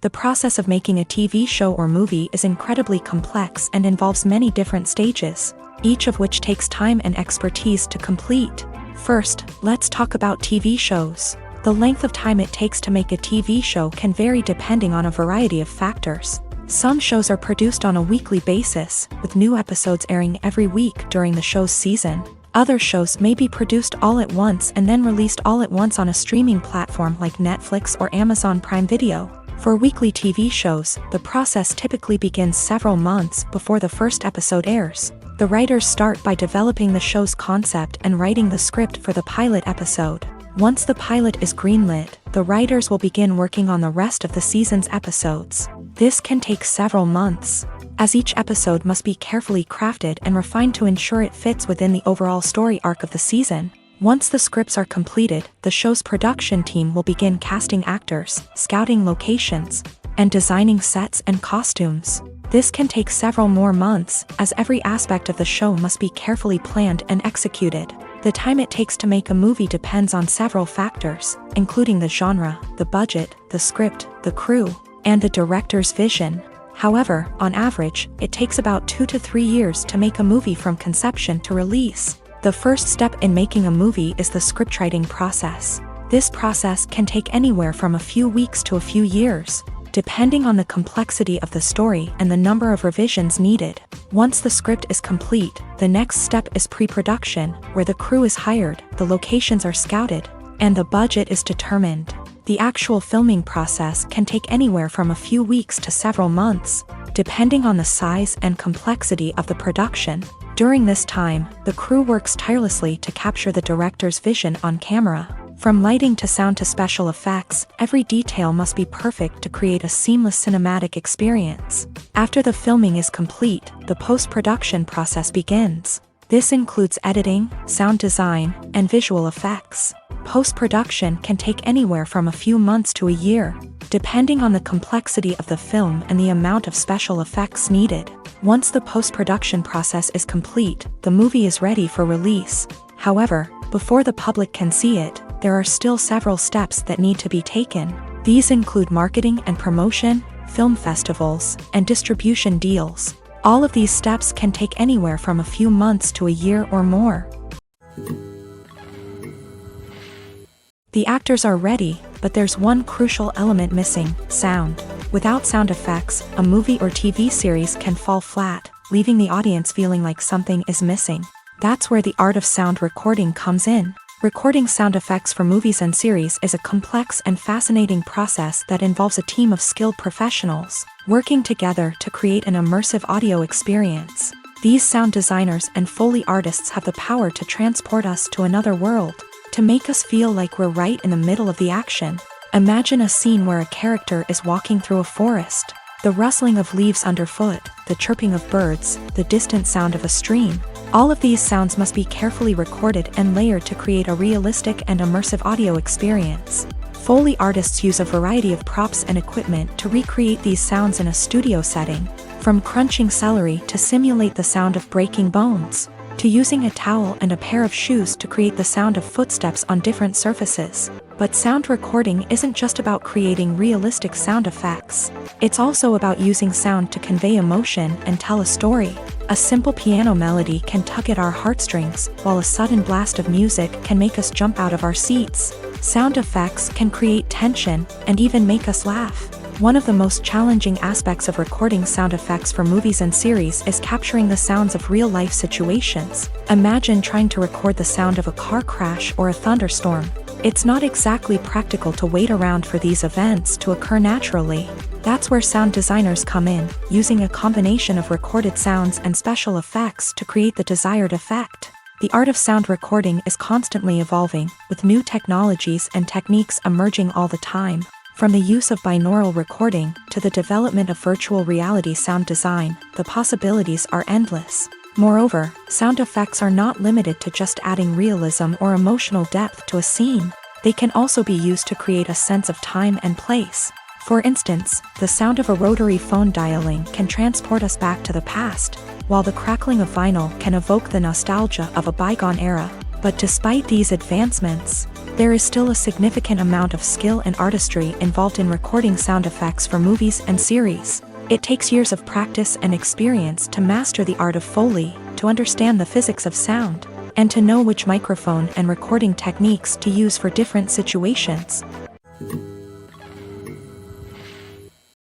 The process of making a TV show or movie is incredibly complex and involves many different stages, each of which takes time and expertise to complete. First, let's talk about TV shows. The length of time it takes to make a TV show can vary depending on a variety of factors. Some shows are produced on a weekly basis, with new episodes airing every week during the show's season. Other shows may be produced all at once and then released all at once on a streaming platform like Netflix or Amazon Prime Video. For weekly TV shows, the process typically begins several months before the first episode airs. The writers start by developing the show's concept and writing the script for the pilot episode. Once the pilot is greenlit, the writers will begin working on the rest of the season's episodes. This can take several months, as each episode must be carefully crafted and refined to ensure it fits within the overall story arc of the season. Once the scripts are completed, the show's production team will begin casting actors, scouting locations, and designing sets and costumes. This can take several more months, as every aspect of the show must be carefully planned and executed. The time it takes to make a movie depends on several factors, including the genre, the budget, the script, the crew, and the director's vision. However, on average, it takes about 2 to 3 years to make a movie from conception to release. The first step in making a movie is the scriptwriting process. This process can take anywhere from a few weeks to a few years, depending on the complexity of the story and the number of revisions needed. Once the script is complete, the next step is pre-production, where the crew is hired, the locations are scouted, and the budget is determined. The actual filming process can take anywhere from a few weeks to several months, depending on the size and complexity of the production. During this time, the crew works tirelessly to capture the director's vision on camera. From lighting to sound to special effects, every detail must be perfect to create a seamless cinematic experience. After the filming is complete, the post-production process begins. This includes editing, sound design, and visual effects. Post-production can take anywhere from a few months to a year, depending on the complexity of the film and the amount of special effects needed. Once the post-production process is complete, the movie is ready for release. However, before the public can see it, there are still several steps that need to be taken. These include marketing and promotion, film festivals, and distribution deals. All of these steps can take anywhere from a few months to a year or more. The actors are ready, but there's one crucial element missing: sound. Without sound effects, a movie or TV series can fall flat, leaving the audience feeling like something is missing. That's where the art of sound recording comes in. Recording sound effects for movies and series is a complex and fascinating process that involves a team of skilled professionals working together to create an immersive audio experience. These sound designers and Foley artists have the power to transport us to another world, to make us feel like we're right in the middle of the action. Imagine a scene where a character is walking through a forest. The rustling of leaves underfoot, the chirping of birds, the distant sound of a stream. All of these sounds must be carefully recorded and layered to create a realistic and immersive audio experience. Foley artists use a variety of props and equipment to recreate these sounds in a studio setting, from crunching celery to simulate the sound of breaking bones, to using a towel and a pair of shoes to create the sound of footsteps on different surfaces. But sound recording isn't just about creating realistic sound effects. It's also about using sound to convey emotion and tell a story. A simple piano melody can tug at our heartstrings, while a sudden blast of music can make us jump out of our seats. Sound effects can create tension and even make us laugh. One of the most challenging aspects of recording sound effects for movies and series is capturing the sounds of real-life situations. Imagine trying to record the sound of a car crash or a thunderstorm. It's not exactly practical to wait around for these events to occur naturally. That's where sound designers come in, using a combination of recorded sounds and special effects to create the desired effect. The art of sound recording is constantly evolving, with new technologies and techniques emerging all the time. From the use of binaural recording to the development of virtual reality sound design, the possibilities are endless. Moreover, sound effects are not limited to just adding realism or emotional depth to a scene. They can also be used to create a sense of time and place. For instance, the sound of a rotary phone dialing can transport us back to the past, while the crackling of vinyl can evoke the nostalgia of a bygone era. But despite these advancements, there is still a significant amount of skill and artistry involved in recording sound effects for movies and series. It takes years of practice and experience to master the art of Foley, to understand the physics of sound, and to know which microphone and recording techniques to use for different situations.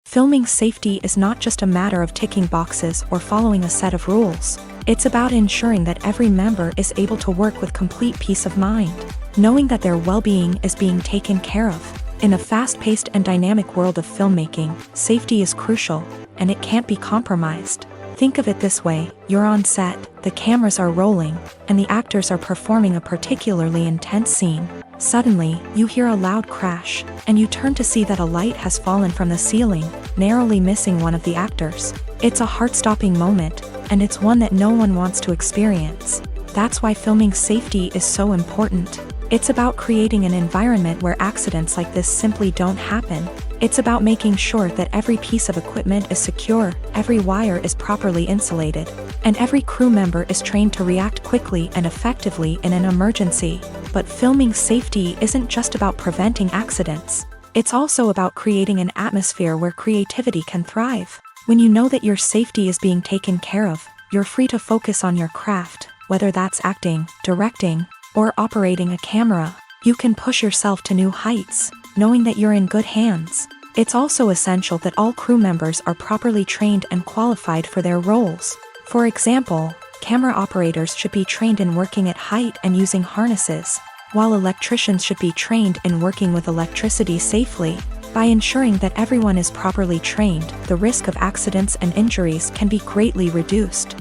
Filming safety is not just a matter of ticking boxes or following a set of rules. It's about ensuring that every member is able to work with complete peace of mind, knowing that their well-being is being taken care of. In a fast-paced and dynamic world of filmmaking, safety is crucial, and it can't be compromised. Think of it this way: you're on set, the cameras are rolling, and the actors are performing a particularly intense scene. Suddenly, you hear a loud crash, and you turn to see that a light has fallen from the ceiling, narrowly missing one of the actors. It's a heart-stopping moment, and it's one that no one wants to experience. That's why filming safety is so important. It's about creating an environment where accidents like this simply don't happen. It's about making sure that every piece of equipment is secure, every wire is properly insulated, and every crew member is trained to react quickly and effectively in an emergency. But filming safety isn't just about preventing accidents. It's also about creating an atmosphere where creativity can thrive. When you know that your safety is being taken care of, you're free to focus on your craft, whether that's acting, directing, or operating a camera. You can push yourself to new heights, knowing that you're in good hands. It's also essential that all crew members are properly trained and qualified for their roles. For example, camera operators should be trained in working at height and using harnesses, while electricians should be trained in working with electricity safely. By ensuring that everyone is properly trained, the risk of accidents and injuries can be greatly reduced.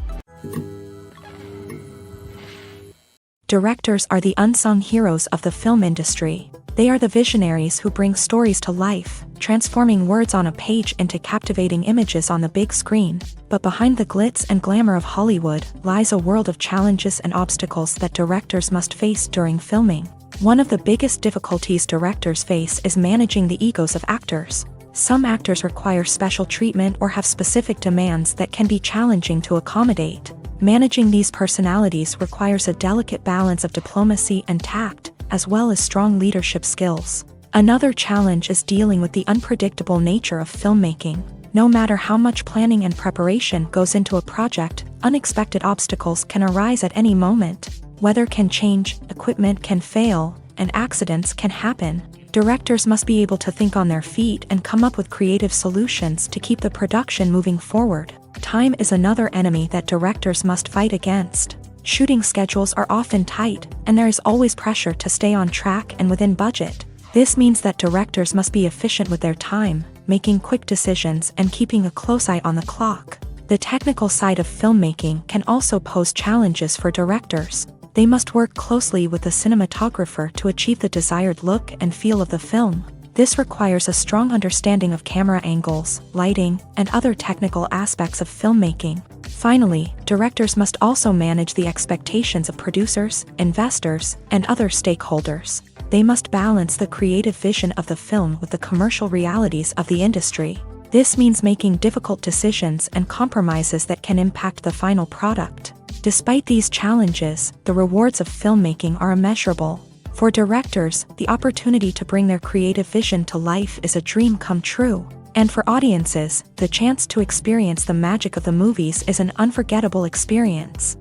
Directors are the unsung heroes of the film industry. They are the visionaries who bring stories to life, transforming words on a page into captivating images on the big screen. But behind the glitz and glamour of Hollywood lies a world of challenges and obstacles that directors must face during filming. One of the biggest difficulties directors face is managing the egos of actors. Some actors require special treatment or have specific demands that can be challenging to accommodate. Managing these personalities requires a delicate balance of diplomacy and tact, as well as strong leadership skills. Another challenge is dealing with the unpredictable nature of filmmaking. No matter how much planning and preparation goes into a project, unexpected obstacles can arise at any moment. Weather can change, equipment can fail, and accidents can happen. Directors must be able to think on their feet and come up with creative solutions to keep the production moving forward. Time is another enemy that directors must fight against. Shooting schedules are often tight, and there is always pressure to stay on track and within budget. This means that directors must be efficient with their time, making quick decisions and keeping a close eye on the clock. The technical side of filmmaking can also pose challenges for directors. They must work closely with the cinematographer to achieve the desired look and feel of the film. This requires a strong understanding of camera angles, lighting, and other technical aspects of filmmaking. Finally, directors must also manage the expectations of producers, investors, and other stakeholders. They must balance the creative vision of the film with the commercial realities of the industry. This means making difficult decisions and compromises that can impact the final product. Despite these challenges, the rewards of filmmaking are immeasurable. For directors, the opportunity to bring their creative vision to life is a dream come true. And for audiences, the chance to experience the magic of the movies is an unforgettable experience.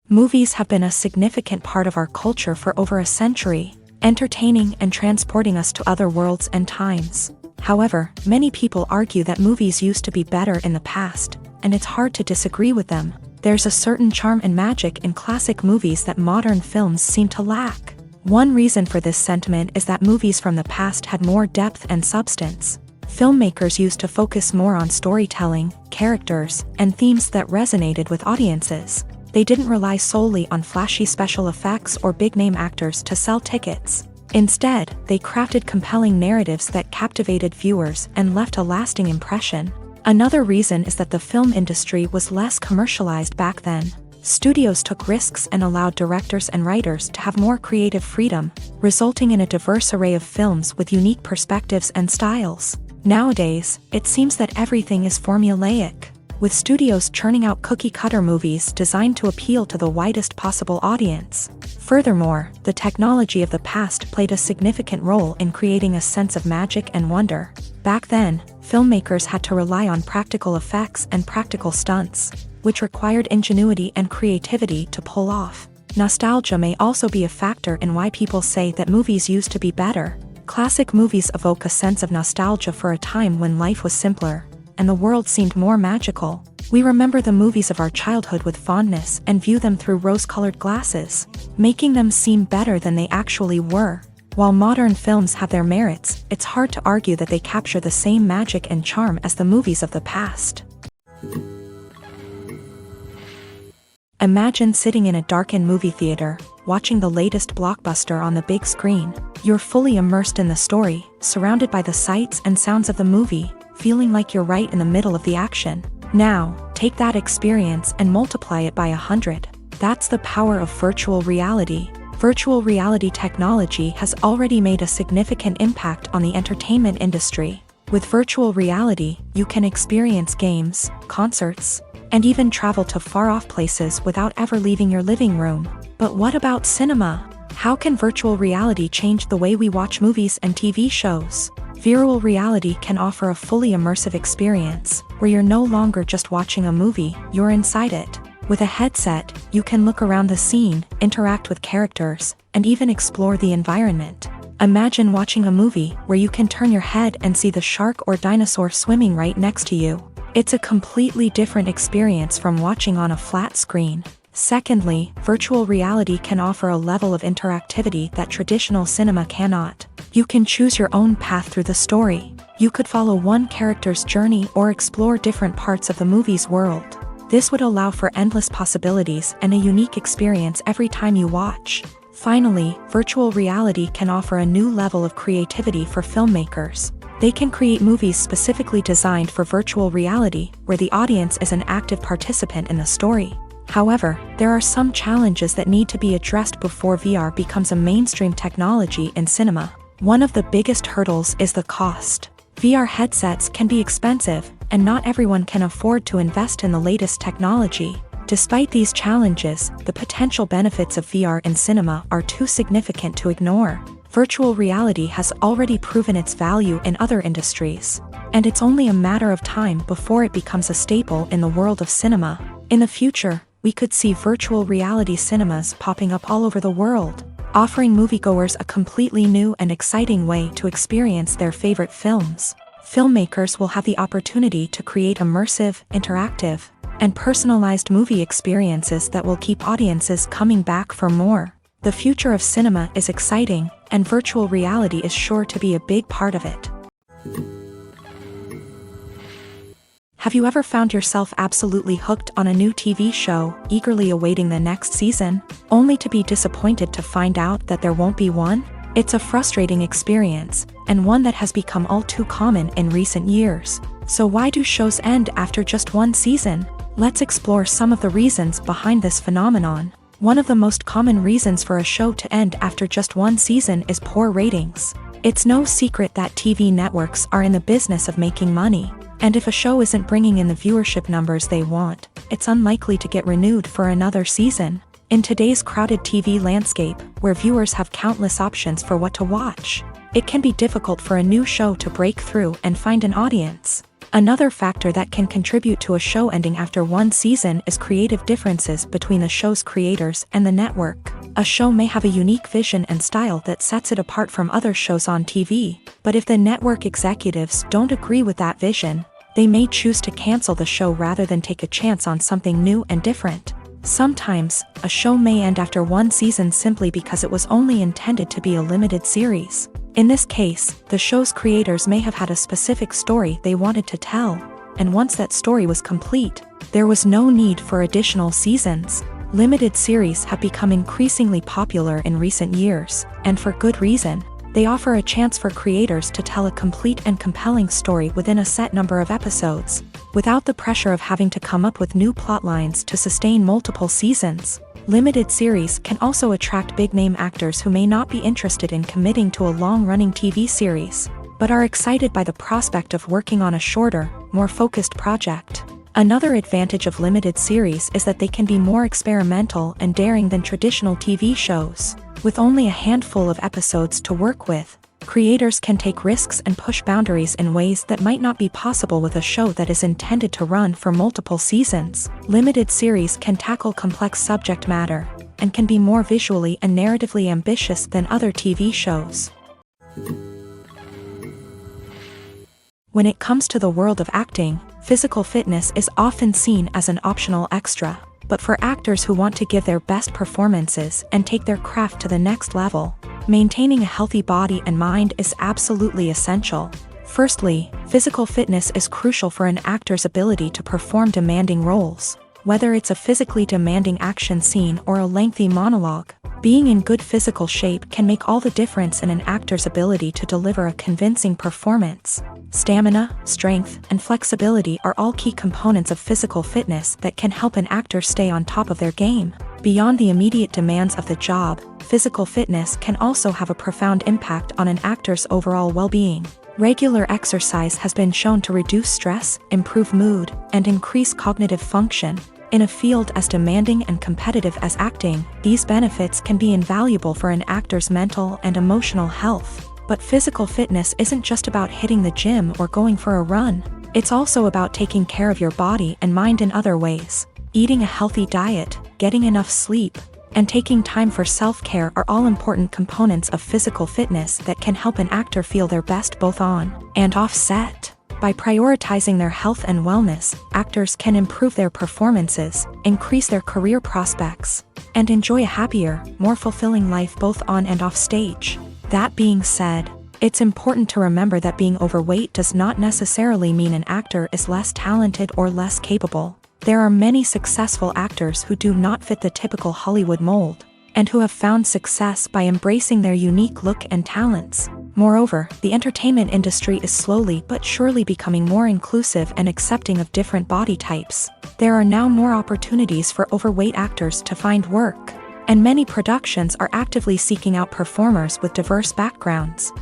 Movies have been a significant part of our culture for over a century, entertaining and transporting us to other worlds and times. However, many people argue that movies used to be better in the past, and it's hard to disagree with them. There's a certain charm and magic in classic movies that modern films seem to lack. One reason for this sentiment is that movies from the past had more depth and substance. Filmmakers used to focus more on storytelling, characters, and themes that resonated with audiences. They didn't rely solely on flashy special effects or big-name actors to sell tickets. Instead, they crafted compelling narratives that captivated viewers and left a lasting impression. Another reason is that the film industry was less commercialized back then. Studios took risks and allowed directors and writers to have more creative freedom, resulting in a diverse array of films with unique perspectives and styles. Nowadays, it seems that everything is formulaic, with studios churning out cookie-cutter movies designed to appeal to the widest possible audience. Furthermore, the technology of the past played a significant role in creating a sense of magic and wonder. Back then, filmmakers had to rely on practical effects and practical stunts, which required ingenuity and creativity to pull off. Nostalgia may also be a factor in why people say that movies used to be better. Classic movies evoke a sense of nostalgia for a time when life was simpler, and the world seemed more magical. We remember the movies of our childhood with fondness and view them through rose-colored glasses, making them seem better than they actually were. While modern films have their merits, it's hard to argue that they capture the same magic and charm as the movies of the past. Imagine sitting in a darkened movie theater, watching the latest blockbuster on the big screen. You're fully immersed in the story, surrounded by the sights and sounds of the movie, feeling like you're right in the middle of the action. Now, take that experience and multiply it by 100. That's the power of virtual reality. Virtual reality technology has already made a significant impact on the entertainment industry. With virtual reality, you can experience games, concerts, and even travel to far-off places without ever leaving your living room. But what about cinema? How can virtual reality change the way we watch movies and TV shows? Virtual reality can offer a fully immersive experience, where you're no longer just watching a movie, you're inside it. With a headset, you can look around the scene, interact with characters, and even explore the environment. Imagine watching a movie where you can turn your head and see the shark or dinosaur swimming right next to you. It's a completely different experience from watching on a flat screen. Secondly, virtual reality can offer a level of interactivity that traditional cinema cannot. You can choose your own path through the story. You could follow one character's journey or explore different parts of the movie's world. This would allow for endless possibilities and a unique experience every time you watch. Finally, virtual reality can offer a new level of creativity for filmmakers. They can create movies specifically designed for virtual reality, where the audience is an active participant in the story. However, there are some challenges that need to be addressed before VR becomes a mainstream technology in cinema. One of the biggest hurdles is the cost. VR headsets can be expensive, and not everyone can afford to invest in the latest technology. Despite these challenges, the potential benefits of VR in cinema are too significant to ignore. Virtual reality has already proven its value in other industries, and it's only a matter of time before it becomes a staple in the world of cinema. In the future, we could see virtual reality cinemas popping up all over the world, offering moviegoers a completely new and exciting way to experience their favorite films. Filmmakers will have the opportunity to create immersive, interactive, and personalized movie experiences that will keep audiences coming back for more. The future of cinema is exciting, and virtual reality is sure to be a big part of it. Have you ever found yourself absolutely hooked on a new TV show, eagerly awaiting the next season, only to be disappointed to find out that there won't be one? It's a frustrating experience, and one that has become all too common in recent years. So why do shows end after just one season? Let's explore some of the reasons behind this phenomenon. One of the most common reasons for a show to end after just one season is poor ratings. It's no secret that TV networks are in the business of making money. And if a show isn't bringing in the viewership numbers they want, it's unlikely to get renewed for another season. In today's crowded TV landscape, where viewers have countless options for what to watch, it can be difficult for a new show to break through and find an audience. Another factor that can contribute to a show ending after one season is creative differences between the show's creators and the network. A show may have a unique vision and style that sets it apart from other shows on TV, but if the network executives don't agree with that vision, They may choose to cancel the show rather than take a chance on something new and different. Sometimes, a show may end after one season simply because it was only intended to be a limited series. In this case, the show's creators may have had a specific story they wanted to tell, and once that story was complete, there was no need for additional seasons. Limited series have become increasingly popular in recent years, and for good reason. They offer a chance for creators to tell a complete and compelling story within a set number of episodes, without the pressure of having to come up with new plotlines to sustain multiple seasons. Limited series can also attract big-name actors who may not be interested in committing to a long-running TV series, but are excited by the prospect of working on a shorter, more focused project. Another advantage of limited series is that they can be more experimental and daring than traditional TV shows. With only a handful of episodes to work with, creators can take risks and push boundaries in ways that might not be possible with a show that is intended to run for multiple seasons. Limited series can tackle complex subject matter, and can be more visually and narratively ambitious than other TV shows. When it comes to the world of acting, physical fitness is often seen as an optional extra. But for actors who want to give their best performances and take their craft to the next level, maintaining a healthy body and mind is absolutely essential. Firstly, physical fitness is crucial for an actor's ability to perform demanding roles. Whether it's a physically demanding action scene or a lengthy monologue, being in good physical shape can make all the difference in an actor's ability to deliver a convincing performance. Stamina, strength, and flexibility are all key components of physical fitness that can help an actor stay on top of their game. Beyond the immediate demands of the job, physical fitness can also have a profound impact on an actor's overall well-being. Regular exercise has been shown to reduce stress, improve mood, and increase cognitive function. In a field as demanding and competitive as acting, these benefits can be invaluable for an actor's mental and emotional health. But physical fitness isn't just about hitting the gym or going for a run. It's also about taking care of your body and mind in other ways. Eating a healthy diet, getting enough sleep, and taking time for self-care are all important components of physical fitness that can help an actor feel their best both on and off set. By prioritizing their health and wellness, actors can improve their performances, increase their career prospects, and enjoy a happier, more fulfilling life both on and off stage. That being said, it's important to remember that being overweight does not necessarily mean an actor is less talented or less capable. There are many successful actors who do not fit the typical Hollywood mold, and who have found success by embracing their unique look and talents. Moreover, the entertainment industry is slowly but surely becoming more inclusive and accepting of different body types. There are now more opportunities for overweight actors to find work, and many productions are actively seeking out performers with diverse backgrounds.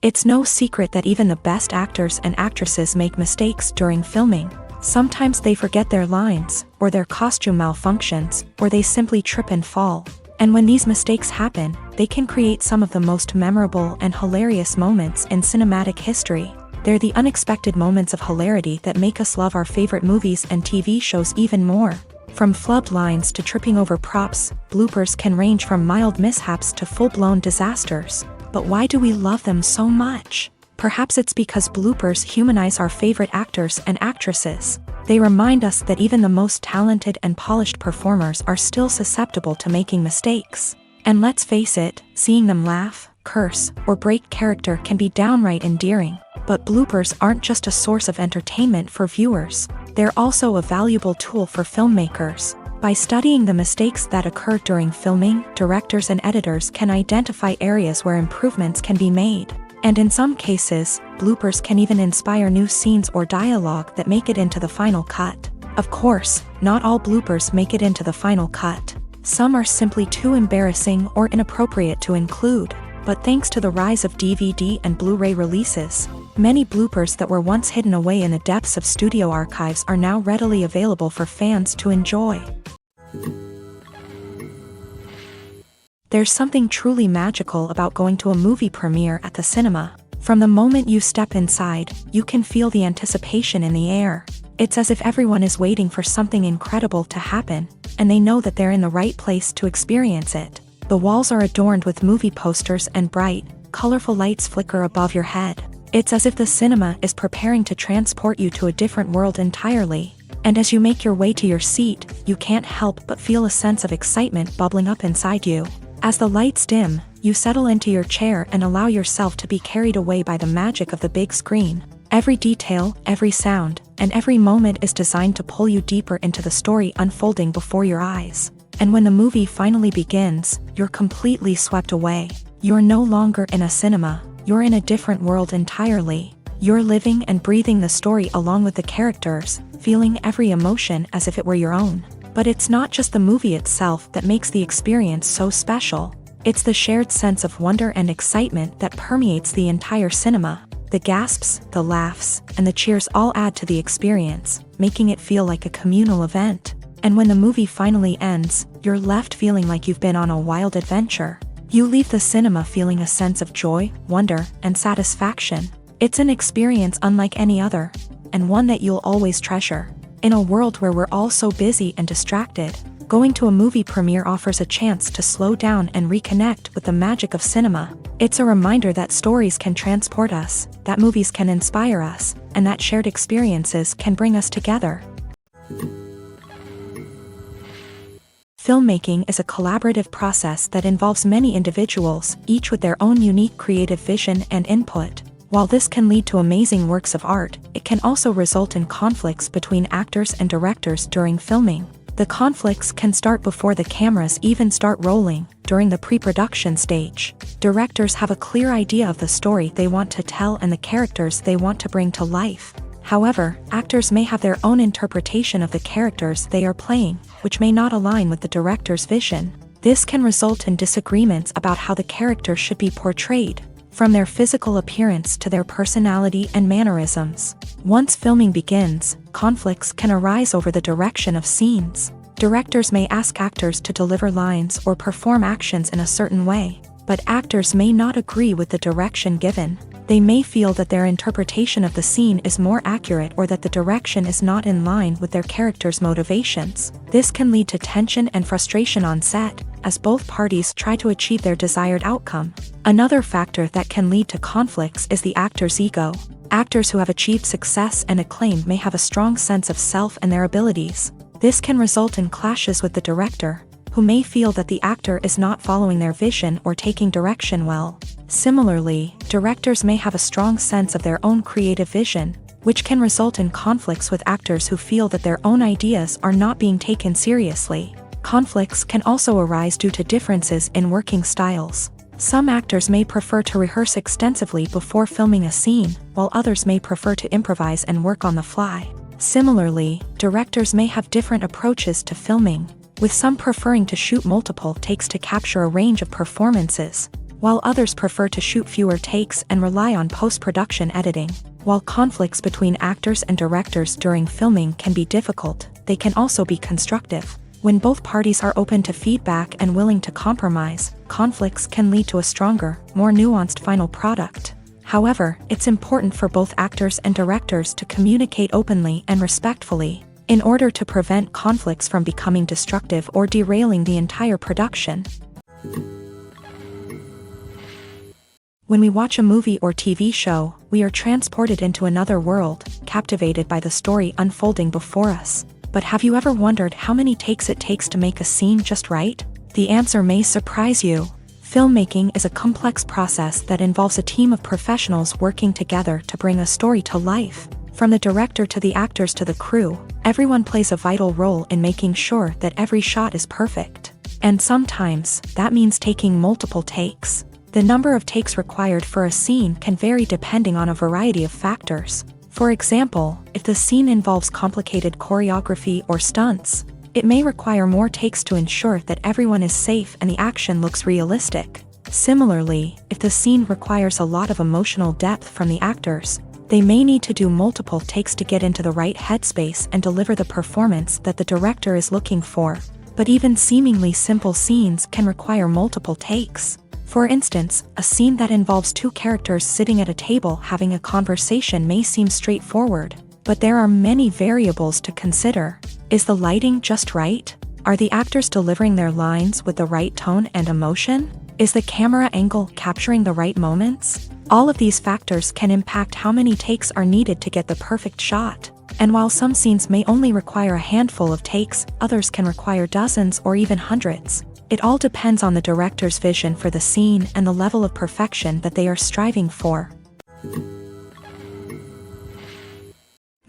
It's no secret that even the best actors and actresses make mistakes during filming. Sometimes they forget their lines, or their costume malfunctions, or they simply trip and fall. And when these mistakes happen, they can create some of the most memorable and hilarious moments in cinematic history. They're the unexpected moments of hilarity that make us love our favorite movies and TV shows even more. From flubbed lines to tripping over props, bloopers can range from mild mishaps to full-blown disasters. But why do we love them so much? Perhaps it's because bloopers humanize our favorite actors and actresses. They remind us that even the most talented and polished performers are still susceptible to making mistakes. And let's face it, seeing them laugh, curse, or break character can be downright endearing. But bloopers aren't just a source of entertainment for viewers. They're also a valuable tool for filmmakers. By studying the mistakes that occur during filming, directors and editors can identify areas where improvements can be made. And in some cases, bloopers can even inspire new scenes or dialogue that make it into the final cut. Of course, not all bloopers make it into the final cut. Some are simply too embarrassing or inappropriate to include. But thanks to the rise of DVD and Blu-ray releases, many bloopers that were once hidden away in the depths of studio archives are now readily available for fans to enjoy. There's something truly magical about going to a movie premiere at the cinema. From the moment you step inside, you can feel the anticipation in the air. It's as if everyone is waiting for something incredible to happen, and they know that they're in the right place to experience it. The walls are adorned with movie posters and bright, colorful lights flicker above your head. It's as if the cinema is preparing to transport you to a different world entirely. And as you make your way to your seat, you can't help but feel a sense of excitement bubbling up inside you. As the lights dim, you settle into your chair and allow yourself to be carried away by the magic of the big screen. Every detail, every sound, and every moment is designed to pull you deeper into the story unfolding before your eyes. And when the movie finally begins, you're completely swept away. You're no longer in a cinema, you're in a different world entirely. You're living and breathing the story along with the characters, feeling every emotion as if it were your own. But it's not just the movie itself that makes the experience so special. It's the shared sense of wonder and excitement that permeates the entire cinema. The gasps, the laughs, and the cheers all add to the experience, making it feel like a communal event. And when the movie finally ends, you're left feeling like you've been on a wild adventure. You leave the cinema feeling a sense of joy, wonder, and satisfaction. It's an experience unlike any other, and one that you'll always treasure. In a world where we're all so busy and distracted, going to a movie premiere offers a chance to slow down and reconnect with the magic of cinema. It's a reminder that stories can transport us, that movies can inspire us, and that shared experiences can bring us together. Filmmaking is a collaborative process that involves many individuals, each with their own unique creative vision and input. While this can lead to amazing works of art, it can also result in conflicts between actors and directors during filming. The conflicts can start before the cameras even start rolling, during the pre-production stage. Directors have a clear idea of the story they want to tell and the characters they want to bring to life. However, actors may have their own interpretation of the characters they are playing, which may not align with the director's vision. This can result in disagreements about how the character should be portrayed, from their physical appearance to their personality and mannerisms. Once filming begins, conflicts can arise over the direction of scenes. Directors may ask actors to deliver lines or perform actions in a certain way, but actors may not agree with the direction given. They may feel that their interpretation of the scene is more accurate or that the direction is not in line with their character's motivations. This can lead to tension and frustration on set, as both parties try to achieve their desired outcome. Another factor that can lead to conflicts is the actor's ego. Actors who have achieved success and acclaim may have a strong sense of self and their abilities. This can result in clashes with the director, who may feel that the actor is not following their vision or taking direction well. Similarly, directors may have a strong sense of their own creative vision, which can result in conflicts with actors who feel that their own ideas are not being taken seriously. Conflicts can also arise due to differences in working styles. Some actors may prefer to rehearse extensively before filming a scene, while others may prefer to improvise and work on the fly. Similarly, directors may have different approaches to filming, with some preferring to shoot multiple takes to capture a range of performances, while others prefer to shoot fewer takes and rely on post-production editing. While conflicts between actors and directors during filming can be difficult, they can also be constructive. When both parties are open to feedback and willing to compromise, conflicts can lead to a stronger, more nuanced final product. However, it's important for both actors and directors to communicate openly and respectfully, in order to prevent conflicts from becoming destructive or derailing the entire production. When we watch a movie or TV show, we are transported into another world, captivated by the story unfolding before us. But have you ever wondered how many takes it takes to make a scene just right? The answer may surprise you. Filmmaking is a complex process that involves a team of professionals working together to bring a story to life. From the director to the actors to the crew, everyone plays a vital role in making sure that every shot is perfect. And sometimes, that means taking multiple takes. The number of takes required for a scene can vary depending on a variety of factors. For example, if the scene involves complicated choreography or stunts, it may require more takes to ensure that everyone is safe and the action looks realistic. Similarly, if the scene requires a lot of emotional depth from the actors, they may need to do multiple takes to get into the right headspace and deliver the performance that the director is looking for. But even seemingly simple scenes can require multiple takes. For instance, a scene that involves two characters sitting at a table having a conversation may seem straightforward, but there are many variables to consider. Is the lighting just right? Are the actors delivering their lines with the right tone and emotion? Is the camera angle capturing the right moments? All of these factors can impact how many takes are needed to get the perfect shot. And while some scenes may only require a handful of takes, others can require dozens or even hundreds. It all depends on the director's vision for the scene and the level of perfection that they are striving for.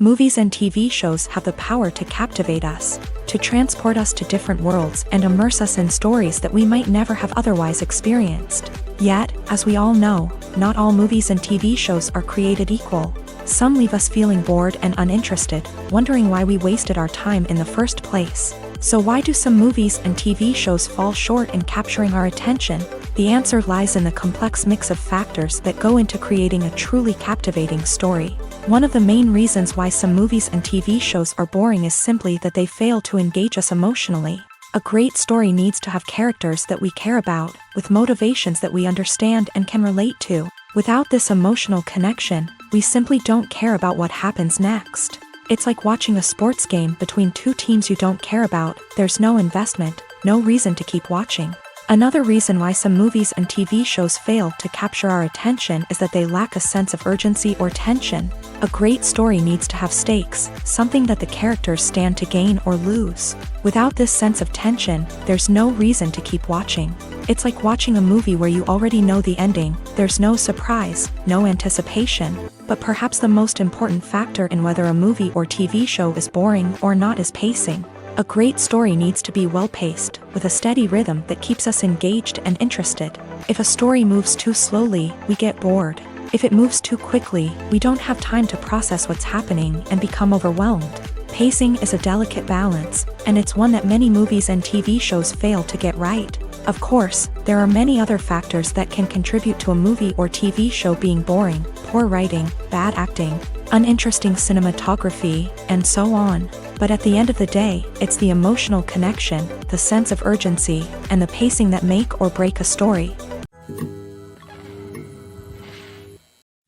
Movies and TV shows have the power to captivate us, to transport us to different worlds and immerse us in stories that we might never have otherwise experienced. Yet, as we all know, not all movies and TV shows are created equal. Some leave us feeling bored and uninterested, wondering why we wasted our time in the first place. So why do some movies and TV shows fall short in capturing our attention? The answer lies in the complex mix of factors that go into creating a truly captivating story. One of the main reasons why some movies and TV shows are boring is simply that they fail to engage us emotionally. A great story needs to have characters that we care about, with motivations that we understand and can relate to. Without this emotional connection, we simply don't care about what happens next. It's like watching a sports game between two teams you don't care about. There's no investment, no reason to keep watching. Another reason why some movies and TV shows fail to capture our attention is that they lack a sense of urgency or tension. A great story needs to have stakes, something that the characters stand to gain or lose. Without this sense of tension, there's no reason to keep watching. It's like watching a movie where you already know the ending. There's no surprise, no anticipation. But perhaps the most important factor in whether a movie or TV show is boring or not is pacing. A great story needs to be well-paced, with a steady rhythm that keeps us engaged and interested. If a story moves too slowly, we get bored. If it moves too quickly, we don't have time to process what's happening and become overwhelmed. Pacing is a delicate balance, and it's one that many movies and TV shows fail to get right. Of course, there are many other factors that can contribute to a movie or TV show being boring: poor writing, bad acting, uninteresting cinematography, and so on. But at the end of the day, it's the emotional connection, the sense of urgency, and the pacing that make or break a story.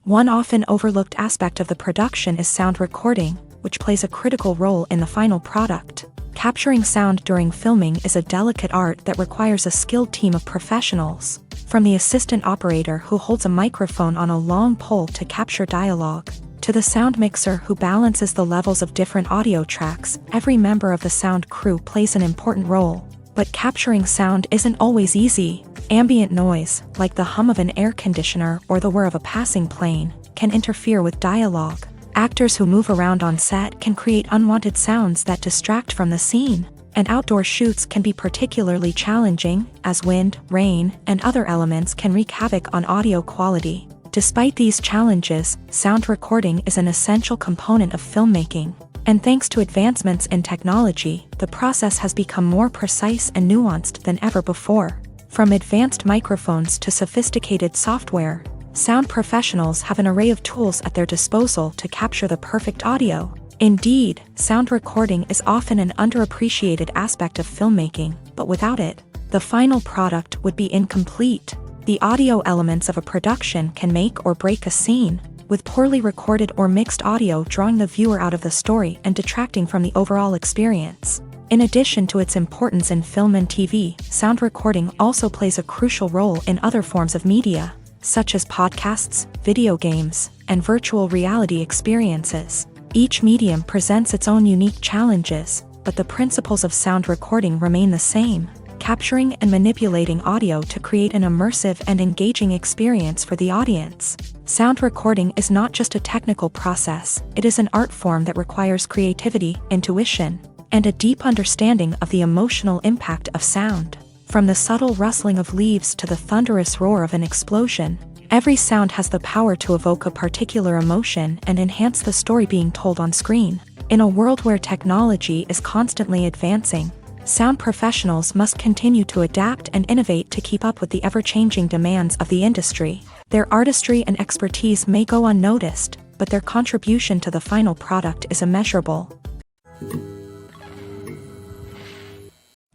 One often overlooked aspect of the production is sound recording, which plays a critical role in the final product. Capturing sound during filming is a delicate art that requires a skilled team of professionals. From the assistant operator who holds a microphone on a long pole to capture dialogue, to the sound mixer who balances the levels of different audio tracks, every member of the sound crew plays an important role. But capturing sound isn't always easy. Ambient noise, like the hum of an air conditioner or the whir of a passing plane, can interfere with dialogue. Actors who move around on set can create unwanted sounds that distract from the scene. And outdoor shoots can be particularly challenging, as wind, rain, and other elements can wreak havoc on audio quality. Despite these challenges, sound recording is an essential component of filmmaking. And thanks to advancements in technology, the process has become more precise and nuanced than ever before. From advanced microphones to sophisticated software, sound professionals have an array of tools at their disposal to capture the perfect audio. Indeed, sound recording is often an underappreciated aspect of filmmaking, but without it, the final product would be incomplete. The audio elements of a production can make or break a scene, with poorly recorded or mixed audio drawing the viewer out of the story and detracting from the overall experience. In addition to its importance in film and TV, sound recording also plays a crucial role in other forms of media, such as podcasts, video games, and virtual reality experiences. Each medium presents its own unique challenges, but the principles of sound recording remain the same: capturing and manipulating audio to create an immersive and engaging experience for the audience. Sound recording is not just a technical process, it is an art form that requires creativity, intuition, and a deep understanding of the emotional impact of sound. From the subtle rustling of leaves to the thunderous roar of an explosion, every sound has the power to evoke a particular emotion and enhance the story being told on screen. In a world where technology is constantly advancing, sound professionals must continue to adapt and innovate to keep up with the ever-changing demands of the industry. Their artistry and expertise may go unnoticed, but their contribution to the final product is immeasurable.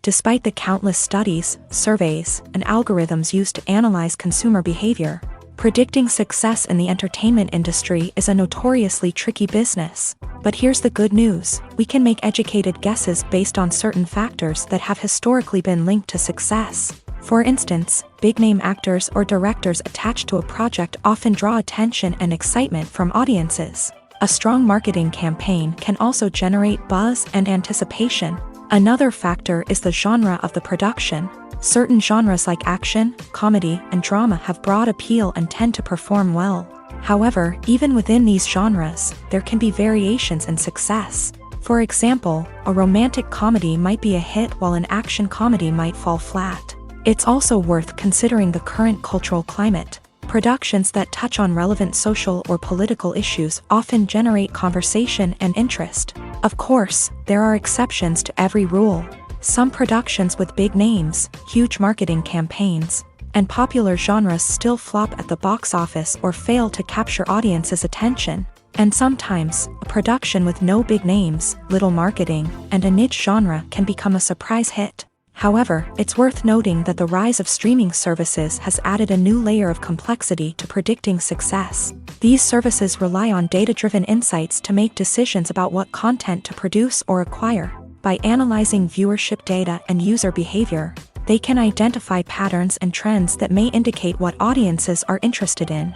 Despite the countless studies, surveys, and algorithms used to analyze consumer behavior, Predicting success in the entertainment industry is a notoriously tricky business. But here's the good news: we can make educated guesses based on certain factors that have historically been linked to success. For instance, big-name actors or directors attached to a project often draw attention and excitement from audiences. A strong marketing campaign can also generate buzz and anticipation. Another factor is the genre of the production. Certain genres like action, comedy, and drama have broad appeal and tend to perform well. However, even within these genres, there can be variations in success. For example, a romantic comedy might be a hit while an action comedy might fall flat. It's also worth considering the current cultural climate. Productions that touch on relevant social or political issues often generate conversation and interest. Of course, there are exceptions to every rule. Some productions with big names, huge marketing campaigns, and popular genres still flop at the box office or fail to capture audiences' attention. And sometimes, a production with no big names, little marketing, and a niche genre can become a surprise hit. However, it's worth noting that the rise of streaming services has added a new layer of complexity to predicting success. These services rely on data-driven insights to make decisions about what content to produce or acquire. By analyzing viewership data and user behavior, they can identify patterns and trends that may indicate what audiences are interested in.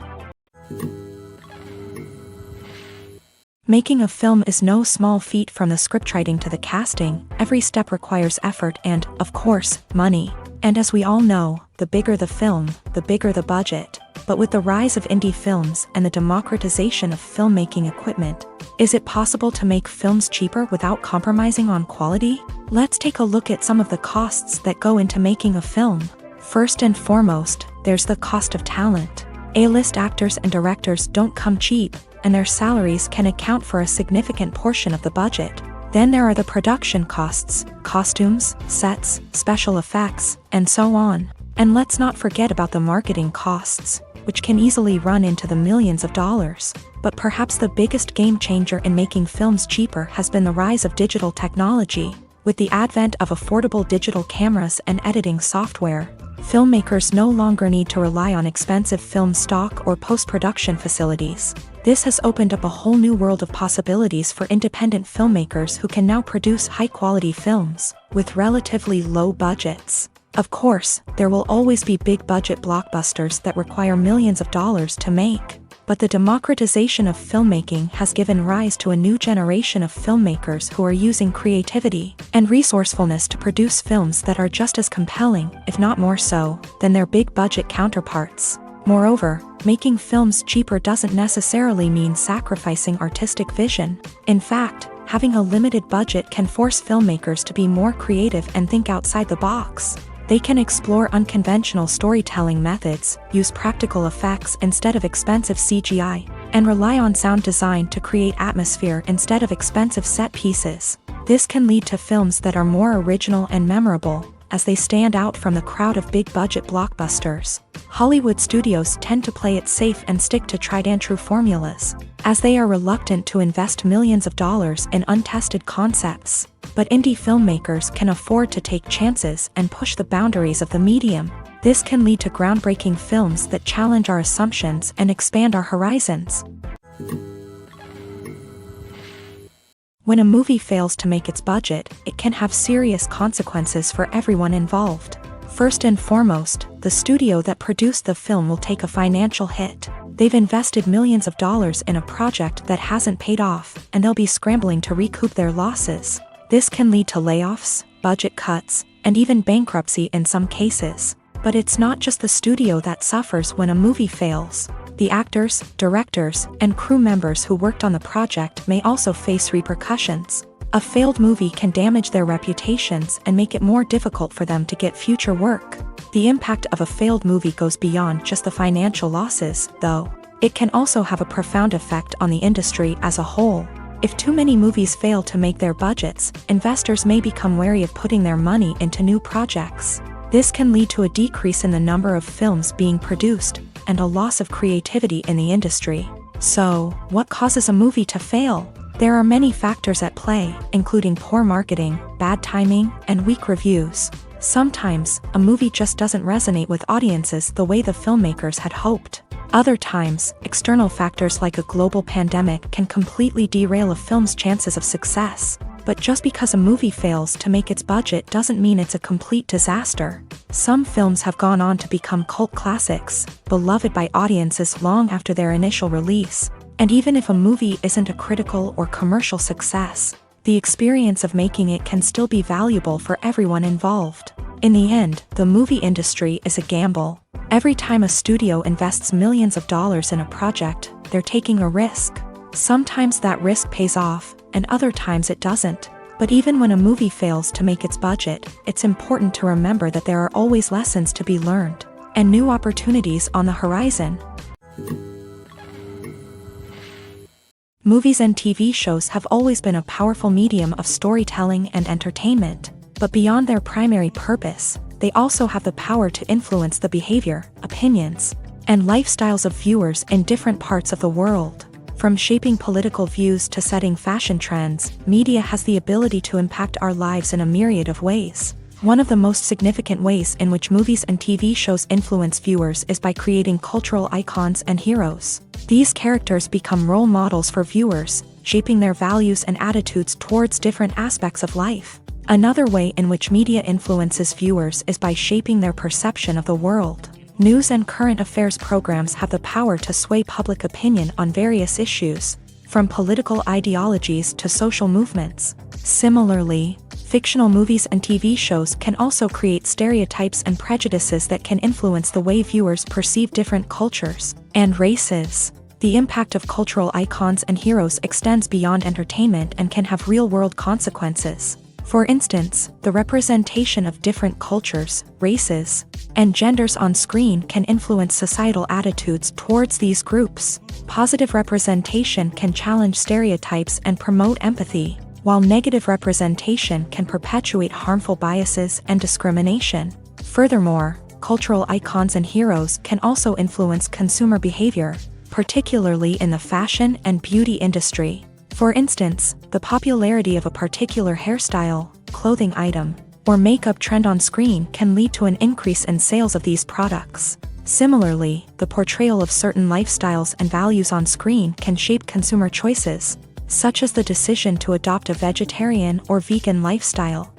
Making a film is no small feat. From the scriptwriting to the casting, every step requires effort and, of course, money. And as we all know, the bigger the film, the bigger the budget. But with the rise of indie films and the democratization of filmmaking equipment, is it possible to make films cheaper without compromising on quality? Let's take a look at some of the costs that go into making a film. First and foremost, there's the cost of talent. A-list actors and directors don't come cheap, and their salaries can account for a significant portion of the budget. Then there are the production costs, costumes, sets, special effects, and so on. And let's not forget about the marketing costs, which can easily run into the millions of dollars. But perhaps the biggest game changer in making films cheaper has been the rise of digital technology. With the advent of affordable digital cameras and editing software, filmmakers no longer need to rely on expensive film stock or post-production facilities. This has opened up a whole new world of possibilities for independent filmmakers who can now produce high-quality films with relatively low budgets. Of course, there will always be big-budget blockbusters that require millions of dollars to make. But the democratization of filmmaking has given rise to a new generation of filmmakers who are using creativity and resourcefulness to produce films that are just as compelling, if not more so, than their big-budget counterparts. Moreover, making films cheaper doesn't necessarily mean sacrificing artistic vision. In fact, having a limited budget can force filmmakers to be more creative and think outside the box. They can explore unconventional storytelling methods, use practical effects instead of expensive CGI, and rely on sound design to create atmosphere instead of expensive set pieces. This can lead to films that are more original and memorable, as they stand out from the crowd of big-budget blockbusters. Hollywood studios tend to play it safe and stick to tried-and-true formulas, as they are reluctant to invest millions of dollars in untested concepts. But indie filmmakers can afford to take chances and push the boundaries of the medium. This can lead to groundbreaking films that challenge our assumptions and expand our horizons. When a movie fails to make its budget, it can have serious consequences for everyone involved. First and foremost, the studio that produced the film will take a financial hit. They've invested millions of dollars in a project that hasn't paid off, and they'll be scrambling to recoup their losses. This can lead to layoffs, budget cuts, and even bankruptcy in some cases. But it's not just the studio that suffers when a movie fails. The actors, directors, and crew members who worked on the project may also face repercussions. A failed movie can damage their reputations and make it more difficult for them to get future work. The impact of a failed movie goes beyond just the financial losses, though. It can also have a profound effect on the industry as a whole. If too many movies fail to make their budgets, investors may become wary of putting their money into new projects. This can lead to a decrease in the number of films being produced, and a loss of creativity in the industry. So, what causes a movie to fail? There are many factors at play, including poor marketing, bad timing, and weak reviews. Sometimes, a movie just doesn't resonate with audiences the way the filmmakers had hoped. Other times, external factors like a global pandemic can completely derail a film's chances of success. But just because a movie fails to make its budget doesn't mean it's a complete disaster. Some films have gone on to become cult classics, beloved by audiences long after their initial release. And even if a movie isn't a critical or commercial success, the experience of making it can still be valuable for everyone involved. In the end, the movie industry is a gamble. Every time a studio invests millions of dollars in a project, they're taking a risk. Sometimes that risk pays off, and other times it doesn't. But even when a movie fails to make its budget, it's important to remember that there are always lessons to be learned, and new opportunities on the horizon. Movies and TV shows have always been a powerful medium of storytelling and entertainment, but beyond their primary purpose, they also have the power to influence the behavior, opinions, and lifestyles of viewers in different parts of the world. From shaping political views to setting fashion trends, media has the ability to impact our lives in a myriad of ways. One of the most significant ways in which movies and TV shows influence viewers is by creating cultural icons and heroes. These characters become role models for viewers, shaping their values and attitudes towards different aspects of life. Another way in which media influences viewers is by shaping their perception of the world. News and current affairs programs have the power to sway public opinion on various issues, from political ideologies to social movements. Similarly, fictional movies and TV shows can also create stereotypes and prejudices that can influence the way viewers perceive different cultures and races. The impact of cultural icons and heroes extends beyond entertainment and can have real-world consequences. For instance, the representation of different cultures, races, and genders on screen can influence societal attitudes towards these groups. Positive representation can challenge stereotypes and promote empathy, while negative representation can perpetuate harmful biases and discrimination. Furthermore, cultural icons and heroes can also influence consumer behavior, particularly in the fashion and beauty industry. For instance, the popularity of a particular hairstyle, clothing item, or makeup trend on screen can lead to an increase in sales of these products. Similarly, the portrayal of certain lifestyles and values on screen can shape consumer choices, such as the decision to adopt a vegetarian or vegan lifestyle.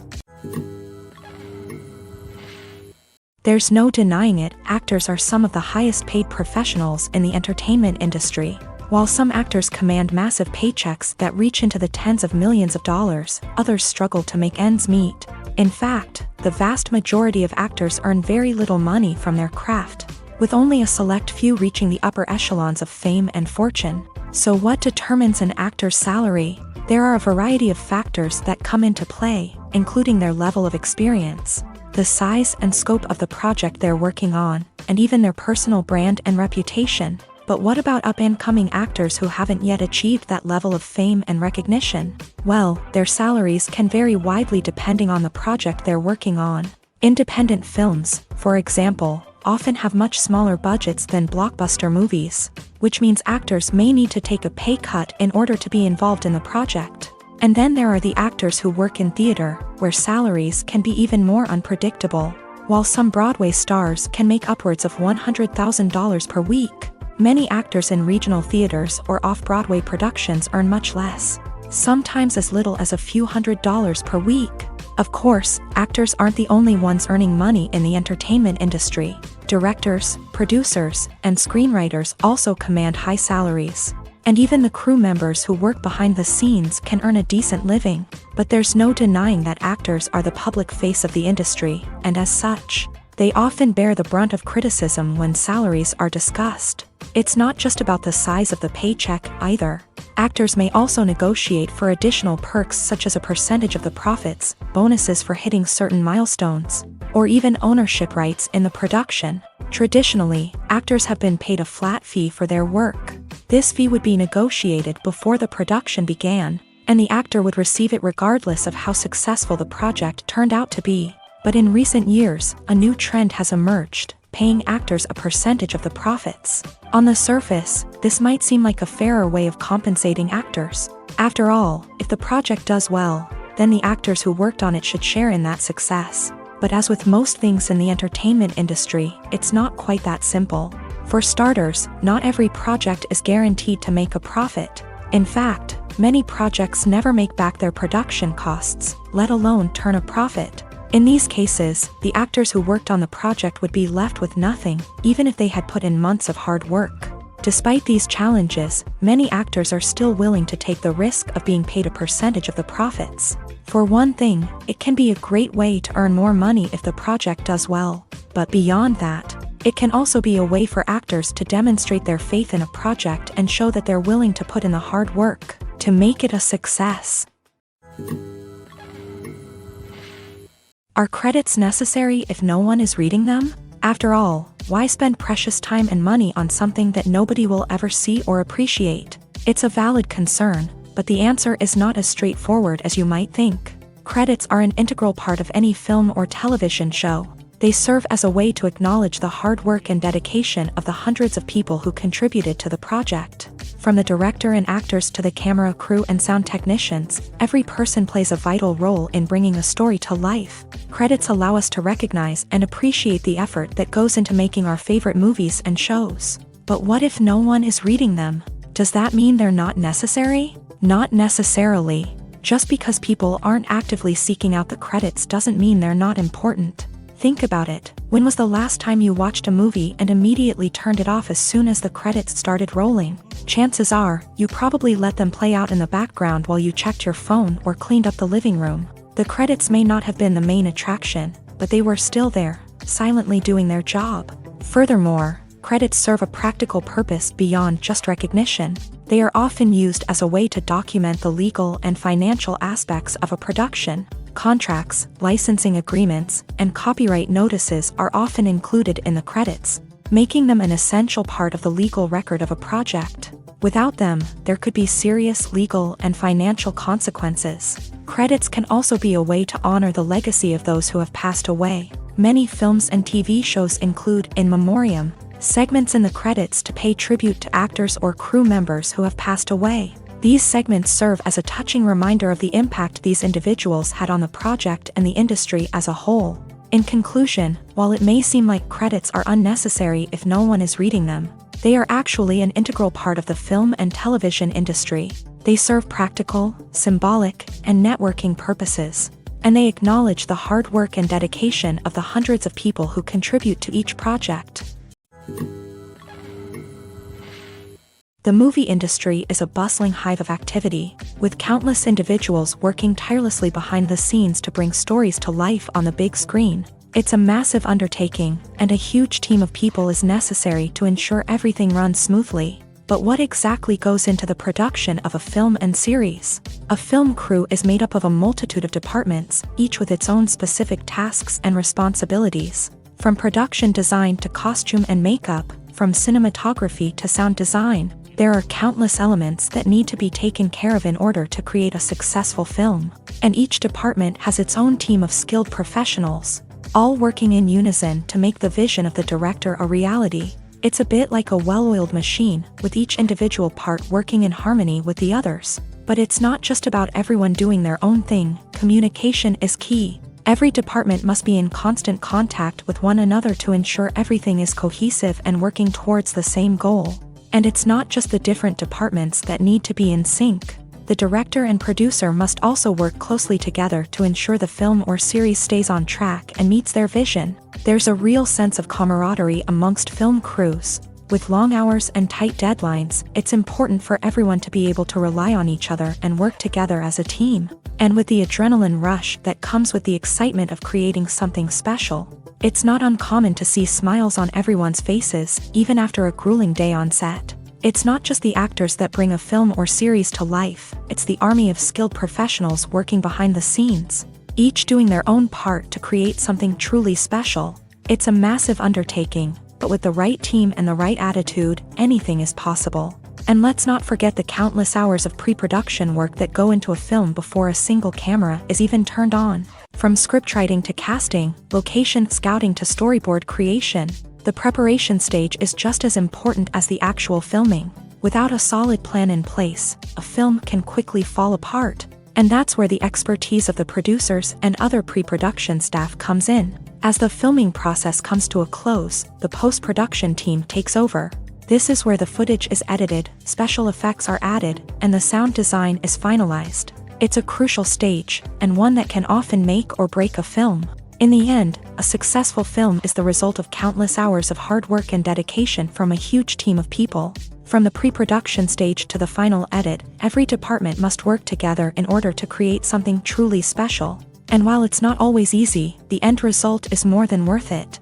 There's no denying it, actors are some of the highest paid professionals in the entertainment industry. While some actors command massive paychecks that reach into the tens of millions of dollars, others struggle to make ends meet. In fact, the vast majority of actors earn very little money from their craft, with only a select few reaching the upper echelons of fame and fortune. So what determines an actor's salary? There are a variety of factors that come into play, including their level of experience, the size and scope of the project they're working on, and even their personal brand and reputation. But what about up-and-coming actors who haven't yet achieved that level of fame and recognition? Well, their salaries can vary widely depending on the project they're working on. Independent films, for example, often have much smaller budgets than blockbuster movies, which means actors may need to take a pay cut in order to be involved in the project. And then there are the actors who work in theater, where salaries can be even more unpredictable. While some Broadway stars can make upwards of $100,000 per week, many actors in regional theaters or off-Broadway productions earn much less, sometimes as little as a few $100s per week. Of course, actors aren't the only ones earning money in the entertainment industry. Directors, producers, and screenwriters also command high salaries. And even the crew members who work behind the scenes can earn a decent living. But there's no denying that actors are the public face of the industry, and as such, they often bear the brunt of criticism when salaries are discussed. It's not just about the size of the paycheck, either. Actors may also negotiate for additional perks such as a percentage of the profits, bonuses for hitting certain milestones, or even ownership rights in the production. Traditionally, actors have been paid a flat fee for their work. This fee would be negotiated before the production began, and the actor would receive it regardless of how successful the project turned out to be. But in recent years, a new trend has emerged, paying actors a percentage of the profits. On the surface, this might seem like a fairer way of compensating actors. After all, if the project does well, then the actors who worked on it should share in that success. But as with most things in the entertainment industry, it's not quite that simple. For starters, not every project is guaranteed to make a profit. In fact, many projects never make back their production costs, let alone turn a profit. In these cases, the actors who worked on the project would be left with nothing, even if they had put in months of hard work. Despite these challenges, many actors are still willing to take the risk of being paid a percentage of the profits. For one thing, it can be a great way to earn more money if the project does well. But beyond that, it can also be a way for actors to demonstrate their faith in a project and show that they're willing to put in the hard work to make it a success. Are credits necessary if no one is reading them? After all, why spend precious time and money on something that nobody will ever see or appreciate? It's a valid concern, but the answer is not as straightforward as you might think. Credits are an integral part of any film or television show. They serve as a way to acknowledge the hard work and dedication of the hundreds of people who contributed to the project. From the director and actors to the camera crew and sound technicians, every person plays a vital role in bringing a story to life. Credits allow us to recognize and appreciate the effort that goes into making our favorite movies and shows. But what if no one is reading them? Does that mean they're not necessary? Not necessarily. Just because people aren't actively seeking out the credits doesn't mean they're not important. Think about it. When was the last time you watched a movie and immediately turned it off as soon as the credits started rolling? Chances are, you probably let them play out in the background while you checked your phone or cleaned up the living room. The credits may not have been the main attraction, but they were still there, silently doing their job. Furthermore, credits serve a practical purpose beyond just recognition. They are often used as a way to document the legal and financial aspects of a production. Contracts, licensing agreements, and copyright notices are often included in the credits, making them an essential part of the legal record of a project. Without them, there could be serious legal and financial consequences. Credits can also be a way to honor the legacy of those who have passed away. Many films and TV shows include in memoriam segments in the credits to pay tribute to actors or crew members who have passed away. These segments serve as a touching reminder of the impact these individuals had on the project and the industry as a whole. In conclusion, while it may seem like credits are unnecessary if no one is reading them, they are actually an integral part of the film and television industry. They serve practical, symbolic, and networking purposes, and they acknowledge the hard work and dedication of the hundreds of people who contribute to each project. The movie industry is a bustling hive of activity, with countless individuals working tirelessly behind the scenes to bring stories to life on the big screen. It's a massive undertaking, and a huge team of people is necessary to ensure everything runs smoothly. But what exactly goes into the production of a film and series? A film crew is made up of a multitude of departments, each with its own specific tasks and responsibilities. From production design to costume and makeup, from cinematography to sound design, there are countless elements that need to be taken care of in order to create a successful film. And each department has its own team of skilled professionals, all working in unison to make the vision of the director a reality. It's a bit like a well-oiled machine, with each individual part working in harmony with the others. But it's not just about everyone doing their own thing. Communication is key. Every department must be in constant contact with one another to ensure everything is cohesive and working towards the same goal. And it's not just the different departments that need to be in sync. The director and producer must also work closely together to ensure the film or series stays on track and meets their vision. There's a real sense of camaraderie amongst film crews. With long hours and tight deadlines, it's important for everyone to be able to rely on each other and work together as a team. And with the adrenaline rush that comes with the excitement of creating something special, it's not uncommon to see smiles on everyone's faces, even after a grueling day on set. It's not just the actors that bring a film or series to life, it's the army of skilled professionals working behind the scenes, each doing their own part to create something truly special. It's a massive undertaking, but with the right team and the right attitude, anything is possible. And let's not forget the countless hours of pre-production work that go into a film before a single camera is even turned on. From scriptwriting to casting, location scouting to storyboard creation, the preparation stage is just as important as the actual filming. Without a solid plan in place, a film can quickly fall apart. And that's where the expertise of the producers and other pre-production staff comes in. As the filming process comes to a close, the post-production team takes over. This is where the footage is edited, special effects are added, and the sound design is finalized. It's a crucial stage, and one that can often make or break a film. In the end, a successful film is the result of countless hours of hard work and dedication from a huge team of people. From the pre-production stage to the final edit, every department must work together in order to create something truly special. And while it's not always easy, the end result is more than worth it.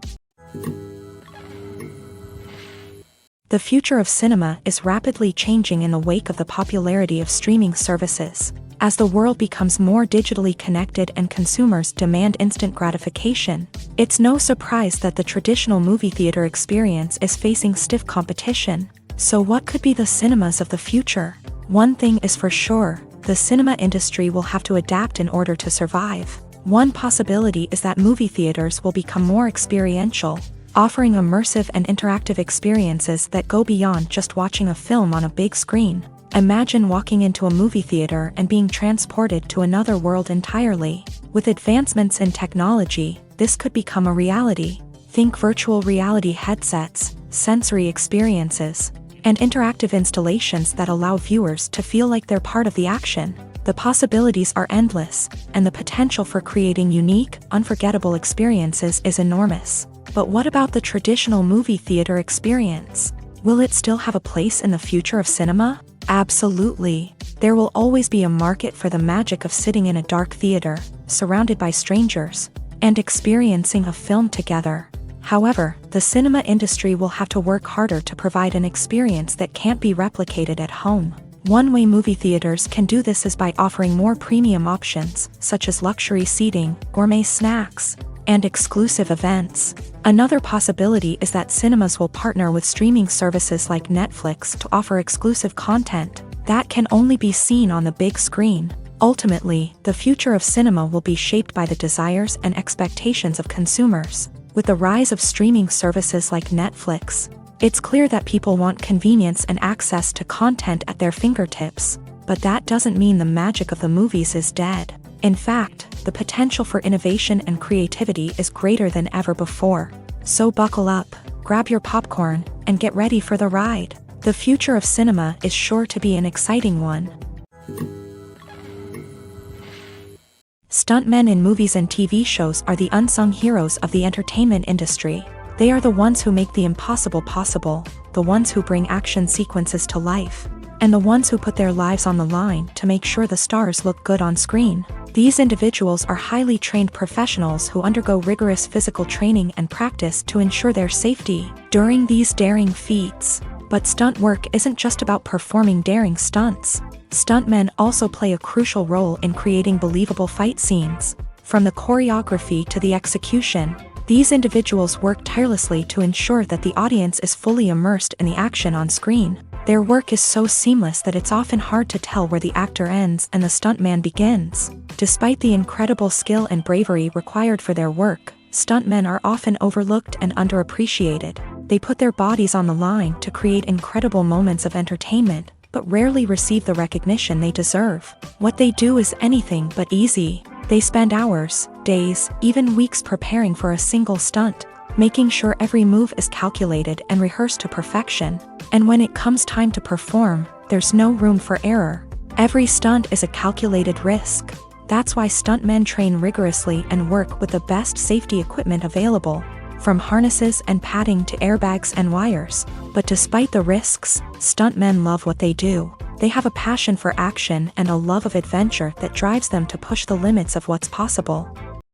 The future of cinema is rapidly changing in the wake of the popularity of streaming services. As the world becomes more digitally connected and consumers demand instant gratification, it's no surprise that the traditional movie theater experience is facing stiff competition. So what could be the cinemas of the future? One thing is for sure, the cinema industry will have to adapt in order to survive. One possibility is that movie theaters will become more experiential, offering immersive and interactive experiences that go beyond just watching a film on a big screen. Imagine walking into a movie theater and being transported to another world entirely. With advancements in technology, this could become a reality. Think virtual reality headsets, sensory experiences, and interactive installations that allow viewers to feel like they're part of the action. The possibilities are endless, and the potential for creating unique, unforgettable experiences is enormous. But what about the traditional movie theater experience? Will it still have a place in the future of cinema? Absolutely. There will always be a market for the magic of sitting in a dark theater, surrounded by strangers, and experiencing a film together. However, the cinema industry will have to work harder to provide an experience that can't be replicated at home. One way movie theaters can do this is by offering more premium options, such as luxury seating, gourmet snacks, and exclusive events. Another possibility is that cinemas will partner with streaming services like Netflix to offer exclusive content that can only be seen on the big screen. Ultimately, the future of cinema will be shaped by the desires and expectations of consumers. With the rise of streaming services like Netflix, it's clear that people want convenience and access to content at their fingertips. But that doesn't mean the magic of the movies is dead. In fact, the potential for innovation and creativity is greater than ever before. So buckle up, grab your popcorn, and get ready for the ride. The future of cinema is sure to be an exciting one. Stuntmen in movies and TV shows are the unsung heroes of the entertainment industry. They are the ones who make the impossible possible, the ones who bring action sequences to life, and the ones who put their lives on the line to make sure the stars look good on screen. These individuals are highly trained professionals who undergo rigorous physical training and practice to ensure their safety during these daring feats. But stunt work isn't just about performing daring stunts. Stuntmen also play a crucial role in creating believable fight scenes. From the choreography to the execution, these individuals work tirelessly to ensure that the audience is fully immersed in the action on screen. Their work is so seamless that it's often hard to tell where the actor ends and the stuntman begins. Despite the incredible skill and bravery required for their work, stuntmen are often overlooked and underappreciated. They put their bodies on the line to create incredible moments of entertainment, but rarely receive the recognition they deserve. What they do is anything but easy. They spend hours, days, even weeks preparing for a single stunt, making sure every move is calculated and rehearsed to perfection. And when it comes time to perform, there's no room for error. Every stunt is a calculated risk. That's why stuntmen train rigorously and work with the best safety equipment available, from harnesses and padding to airbags and wires. But despite the risks, stuntmen love what they do. They have a passion for action and a love of adventure that drives them to push the limits of what's possible.